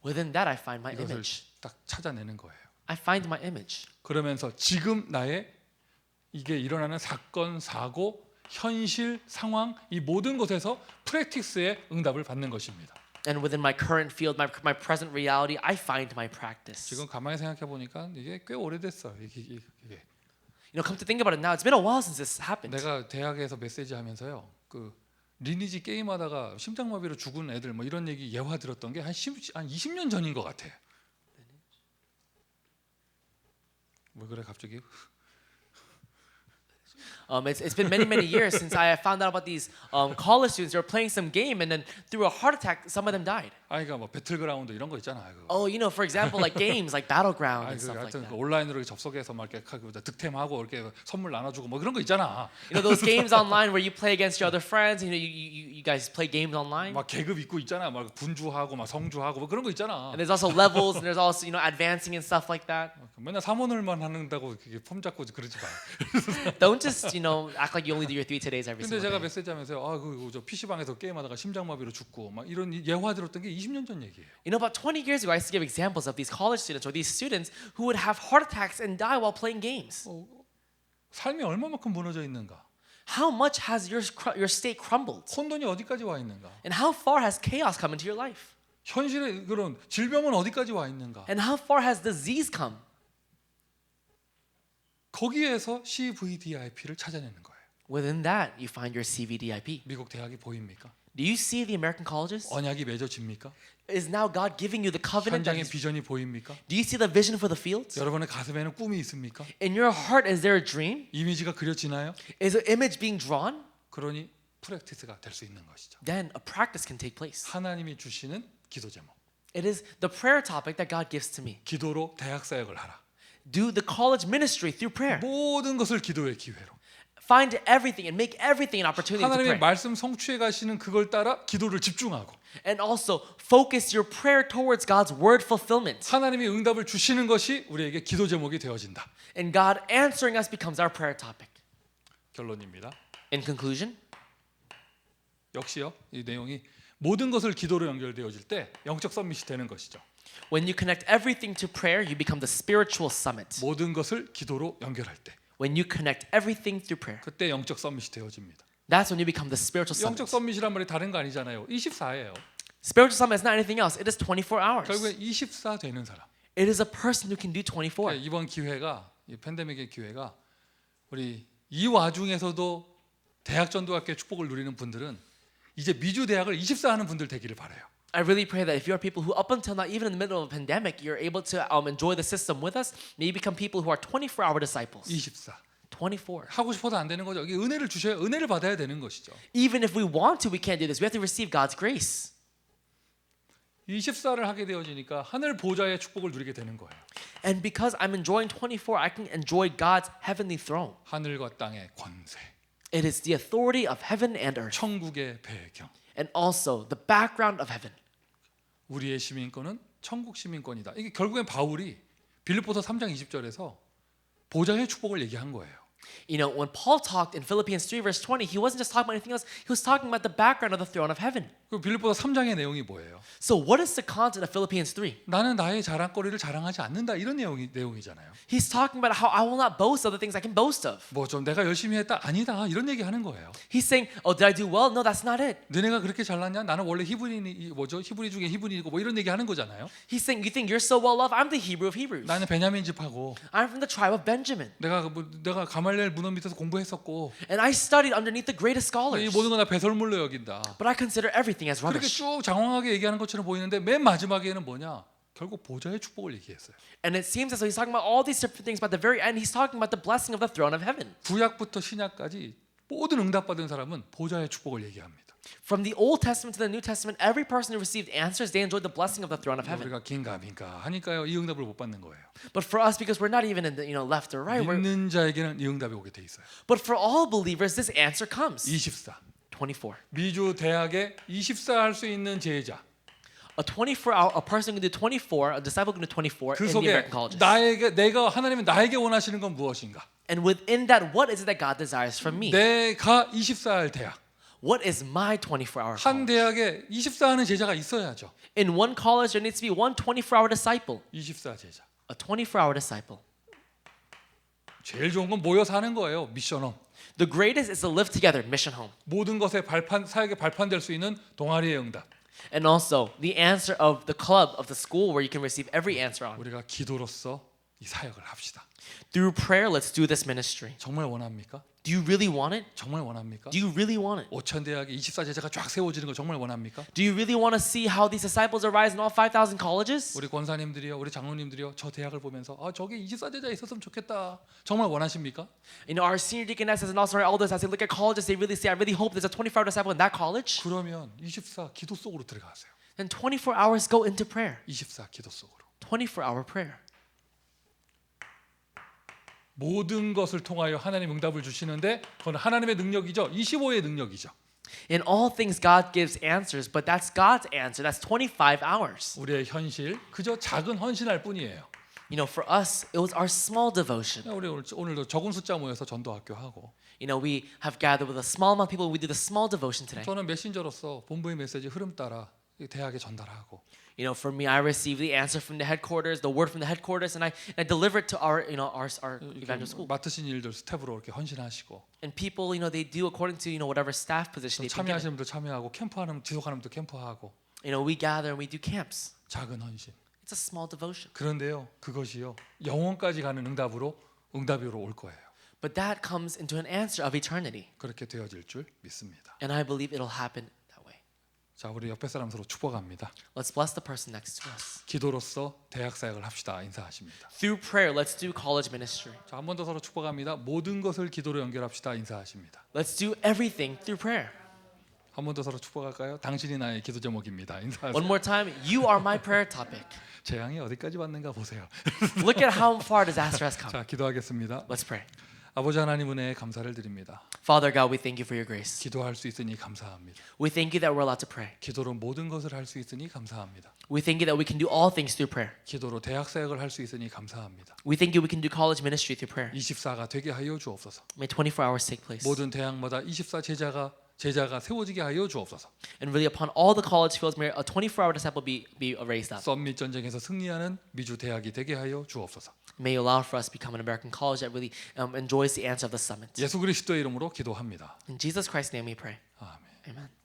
S2: Within that, I find my
S1: 이것을
S2: image.
S1: 딱 찾아내는 거예요.
S2: I find my image.
S1: 그러면서 지금 나의 이게 일어나는 사건, 사고, 현실, 상황 이 모든 것에서 프랙티스의 응답을 받는 것입니다.
S2: And within my current field, my present reality, I find my practice.
S1: 지금 가만히 생각해 보니까 이게 꽤 오래됐어. 이게.
S2: You know, come to think about it now, it's been a while since this happened.
S1: 내가 대학에서 메시지 하면서요. 그 리니지 게임하다가 심장마비로 죽은 애들 뭐 이런 얘기 예화 들었던 게 한 20년 전인 것 같아. 왜 그래 갑자기?
S2: It's been many years since I found out about these college students who were playing some game and then through a heart attack, some of them died.
S1: 아이가 뭐 배틀그라운드 이런 거 있잖아. 그거.
S2: Oh, you know, for example, like games like Battleground and
S1: 그
S2: stuff like
S1: 하여튼
S2: that.
S1: 그 온라인으로 접속해서 막 이렇게 득템하고 이렇게 선물 나눠주고 뭐 그런 거 있잖아.
S2: You know those games online where you play against your other friends. You know, you guys play games online.
S1: 막 계급 있고 있잖아. 막 군주하고 막 성주하고 뭐 그런 거 있잖아.
S2: And there's also levels and there's also advancing and stuff like that.
S1: 맨날 삼원을만 한다고 폼 잡고 그러지 마.
S2: Don't just act like you only do your 3 todays every
S1: 근데
S2: single
S1: 제가
S2: day.
S1: 메시지하면서 저 PC방에서 게임하다가 심장마비로 죽고 막 이런 예화 들었던 게 20년 전 얘기예요.
S2: You know, about 20 years ago, I used to give examples of these college students or these students who would have heart attacks and die while playing games.
S1: 삶이 얼마만큼 무너져 있는가?
S2: How much has your state crumbled?
S1: 혼돈이 어디까지 와 있는가?
S2: And how far has chaos come into your life?
S1: 현실의 그런 질병은 어디까지 와 있는가?
S2: And how far has disease come?
S1: 거기에서 CVDIP를 찾아내는 거예요.
S2: Within that, you find your CVDIP.
S1: 미국 대학이 보입니까?
S2: Do you see the American colleges?
S1: 언약이 맺어집니까?
S2: Is now God giving you the covenant?
S1: 현장의 비전이 보입니까?
S2: Do you see the vision for the fields?
S1: 여러분의 가슴에는 꿈이 있습니까?
S2: In your heart, is there a dream?
S1: 이미지가 그려지나요?
S2: Is an image being drawn?
S1: 그러니 프랙티스가 될 수 있는 것이죠.
S2: Then a practice can take place.
S1: 하나님이 주시는 기도 제목.
S2: It is the prayer topic that God gives to me.
S1: 기도로 대학 사역을 하라.
S2: Do the college ministry through prayer.
S1: 모든 것을 기도의 기회로.
S2: Find everything and make everything an opportunity to
S1: 하나님의
S2: pray.
S1: 말씀 성취해 가시는 그걸 따라 기도를 집중하고
S2: And also focus your prayer towards God's word fulfillment.
S1: 하나님이 응답을 주시는 것이 우리에게 기도 제목이 되어진다.
S2: And God answering us becomes our prayer topic.
S1: 결론입니다.
S2: In conclusion,
S1: 역시요. 이 내용이 모든 것을 기도로 연결되어질 때 영적 서밋이 되는 것이죠.
S2: when you connect everything to prayer, you become the spiritual summit.
S1: 모든 것을 기도로 연결할 때
S2: When you connect everything through prayer,
S1: 그때 영적 서밋이 되어집니다.
S2: that's when you become the spiritual
S1: 영적
S2: summit.
S1: 서밋이란 말이 다른 거 아니잖아요. 24예요.
S2: Spiritual summit is not anything else. It is 24 hours.
S1: 결국에 24 되는 사람.
S2: It is a person who can do 24.
S1: 이번 기회가 이 팬데믹의 기회가 우리 이 와중에서도 대학 전도학교의 축복을 누리는 분들은 이제 미주 대학을 24 하는 분들 되기를 바라요.
S2: I really pray that if you are people who up until now, even in the middle of a pandemic, you're able to enjoy the system with us, may you become people who are 24-hour disciples.
S1: 24.
S2: 24.
S1: 하고 싶어도 안 되는 거죠. 이게 은혜를 주셔야 은혜를 받아야 되는 것이죠.
S2: Even if we want to, we can't do this. We have to receive God's grace.
S1: 24를 하게 되어지니까 하늘 보좌의 축복을 누리게 되는 거예요.
S2: And because I'm enjoying 24, I can enjoy God's heavenly throne.
S1: 하늘과 땅의 권세,
S2: It is the authority of heaven and earth,
S1: 천국의 배경.
S2: and also the background of heaven.
S1: 우리의 시민권은 천국 시민권이다. 이게 결국엔 바울이 빌립보서 3장 20절에서 보좌의 축복을 얘기한 거예요.
S2: You know, when Paul talked in Philippians 3 verse 20, he wasn't just talking about anything else. He was talking about the background of the throne of heaven.
S1: 그 빌립보서 3장의 내용이 뭐예요?
S2: So what is the content of Philippians 3?
S1: 나는 나의 자랑거리를 자랑하지 않는다 이런 내용이잖아요.
S2: He's talking about how I will not boast of the things I can boast of.
S1: 뭐 좀 내가 열심히 했다 아니다 이런 얘기 하는 거예요.
S2: He's saying, oh, did I do well? No, that's not it.
S1: 너네가 그렇게 잘났냐? 나는 원래 히브리니 뭐죠? 히브리 중에 히브리이고 뭐 이런 얘기 하는 거잖아요.
S2: He's saying, you think you're so well loved? I'm the Hebrew of Hebrews.
S1: 나는 베냐민 집하고
S2: I'm from the tribe of Benjamin.
S1: 내가 가말리엘 문헌 밑에서 공부했었고
S2: And I studied underneath the greatest
S1: 이
S2: scholars.
S1: 모든 건 다 배설물로 여긴다.
S2: But I consider everything as
S1: 그렇게
S2: rubbish.
S1: 쭉 장황하게 얘기하는 것처럼 보이는데 맨 마지막에는 뭐냐? 결국 보좌의 축복을 얘기했어요.
S2: And it seems as though he's talking about all these different things, but at the very end, he's talking about the blessing of the throne of heaven.
S1: 구약부터 신약까지 모든 응답받은 사람은 보좌의 축복을 얘기합니다.
S2: From the Old Testament to the New Testament, every person who received answers, they enjoyed the blessing of the throne of heaven.
S1: 우리가 긴가민가 하니까요 이 응답을 못 받는 거예요.
S2: But for us, because we're not even in the left or right,
S1: 믿는 자에게는 이 응답이 오게 돼 있어요.
S2: but for all believers, this answer comes.
S1: 24.
S2: 24.
S1: 미주 대학에 24 할 수 있는 제자.
S2: A person can do 24, a disciple can do 24
S1: 그
S2: in the
S1: 속에
S2: American colleges.
S1: 하나님이 나에게 원하시는 건 무엇인가?
S2: And within that, what is it that God desires from me?
S1: 내가 24 할 대학.
S2: What is my 24-hour
S1: 한
S2: college?
S1: 대학에 24 하는 제자가 있어야죠.
S2: In one college, there needs to be one 24-hour disciple.
S1: 24 제자.
S2: A 24-hour disciple.
S1: 제일 좋은 건 모여서 하는 거예요. 미션홈.
S2: The greatest is to live together, mission home.
S1: 모든 것에 사역에 발판될 수 있는 동아리의 응답.
S2: And also, the answer of the club of the school where you can receive every answer on.
S1: 우리가 기도로서 이 사역을 합시다.
S2: Through prayer, let's do this ministry.
S1: 정말 원합니까?
S2: Do you really want it?
S1: 정말 원합니까?
S2: Do you really want it?
S1: 5천 대학에 24 제자가 쫙 세워지는 거 정말 원합니까?
S2: Do you really want to see how these disciples arise in all 5,000 colleges?
S1: 우리 권사님들이요, 우리 장로님들이요, 저 대학을 보면서 저기 24 제자 있었으면 좋겠다. 정말 원하십니까?
S2: You know, our senior deaconesses and also our elders, as they look at colleges, they really say, I really hope there's a 24-hour disciple in that college.
S1: 그러면 24 기도 속으로 들어가세요.
S2: Then 24 hours go into prayer.
S1: 24 기도 속으로.
S2: 24-hour prayer.
S1: 모든 것을 통하여 하나님 응답을 주시는데 그건 하나님의 능력이죠. 25의 능력이죠.
S2: In all things, God gives answers, but that's God's answer. That's 25 hours.
S1: 우리의 현실 그저 작은 헌신할 뿐이에요.
S2: You know, for us, it was our small devotion.
S1: 우리 오늘도 적은 숫자 모여서 전도학교 하고
S2: You know, we have gathered with a small amount of people. We did a small devotion today.
S1: 저는 메신저로서 본부의 메시지 흐름 따라 대학에 전달하고
S2: You know, for me, I received the answer from the headquarters, the word from the headquarters, and I delivered to our evangelical school.
S1: 맡으신 일들 스텝으로 이렇게 헌신하시고
S2: And people, you know, they do according to whatever staff position they've been given.
S1: 참여하시는 분들 참여하고 캠프하는 지속하는 분들 캠프하고
S2: You know, we gather and we do camps.
S1: 작은 헌신.
S2: It's a small devotion.
S1: 그런데요, 그것이요 영원까지 가는 응답으로 올 거예요.
S2: But that comes into an answer of eternity.
S1: 그렇게 되어질 줄 믿습니다.
S2: And I believe it'll happen that way.
S1: 자, 우리 옆에 사람 서로 축복합니다.
S2: Let's bless the person next to us.
S1: 기도로서 대학 사역을 합시다 인사하십니다.
S2: Through prayer, let's do college ministry.
S1: 자, 한 번 더 서로 축복합니다. 모든 것을 기도로 연결합시다 인사하십니다.
S2: Let's do everything through prayer.
S1: 한 번 더 서로 축복할까요? 당신이 나의 기도 제목입니다. 인사하세요.
S2: One more time, you are my prayer topic.
S1: 재앙이 어디까지 왔는가 보세요.
S2: Look at how far disaster has come.
S1: 자, 기도하겠습니다.
S2: Let's pray.
S1: 아버지 하나님 은혜에 감사를 드립니다.
S2: Father God, we thank you for your grace.
S1: 기도할 수 있으니 감사합니다.
S2: We thank you that we're allowed to pray.
S1: 기도로 모든 것을 할 수 있으니 감사합니다.
S2: We thank you that we can do all things through prayer.
S1: 기도로 대학 사역을 할 수 있으니 감사합니다.
S2: We thank you we can do college ministry through prayer.
S1: 24가 되게 하여 주옵소서.
S2: May 24 hours take place.
S1: 모든 대학마다 24 제자가 세워지게 하여 주옵소서.
S2: And really upon all the college fields, may a 24-hour disciple be raised up.
S1: 썸밋 전쟁에서 승리하는 미주 대학이 되게 하여 주옵소서.
S2: May you allow for us to become an American college that really enjoys the answer of the summit.
S1: 예수 그리스도의 이름으로 기도합니다.
S2: In Jesus Christ's name we pray.
S1: 아멘.
S2: Amen.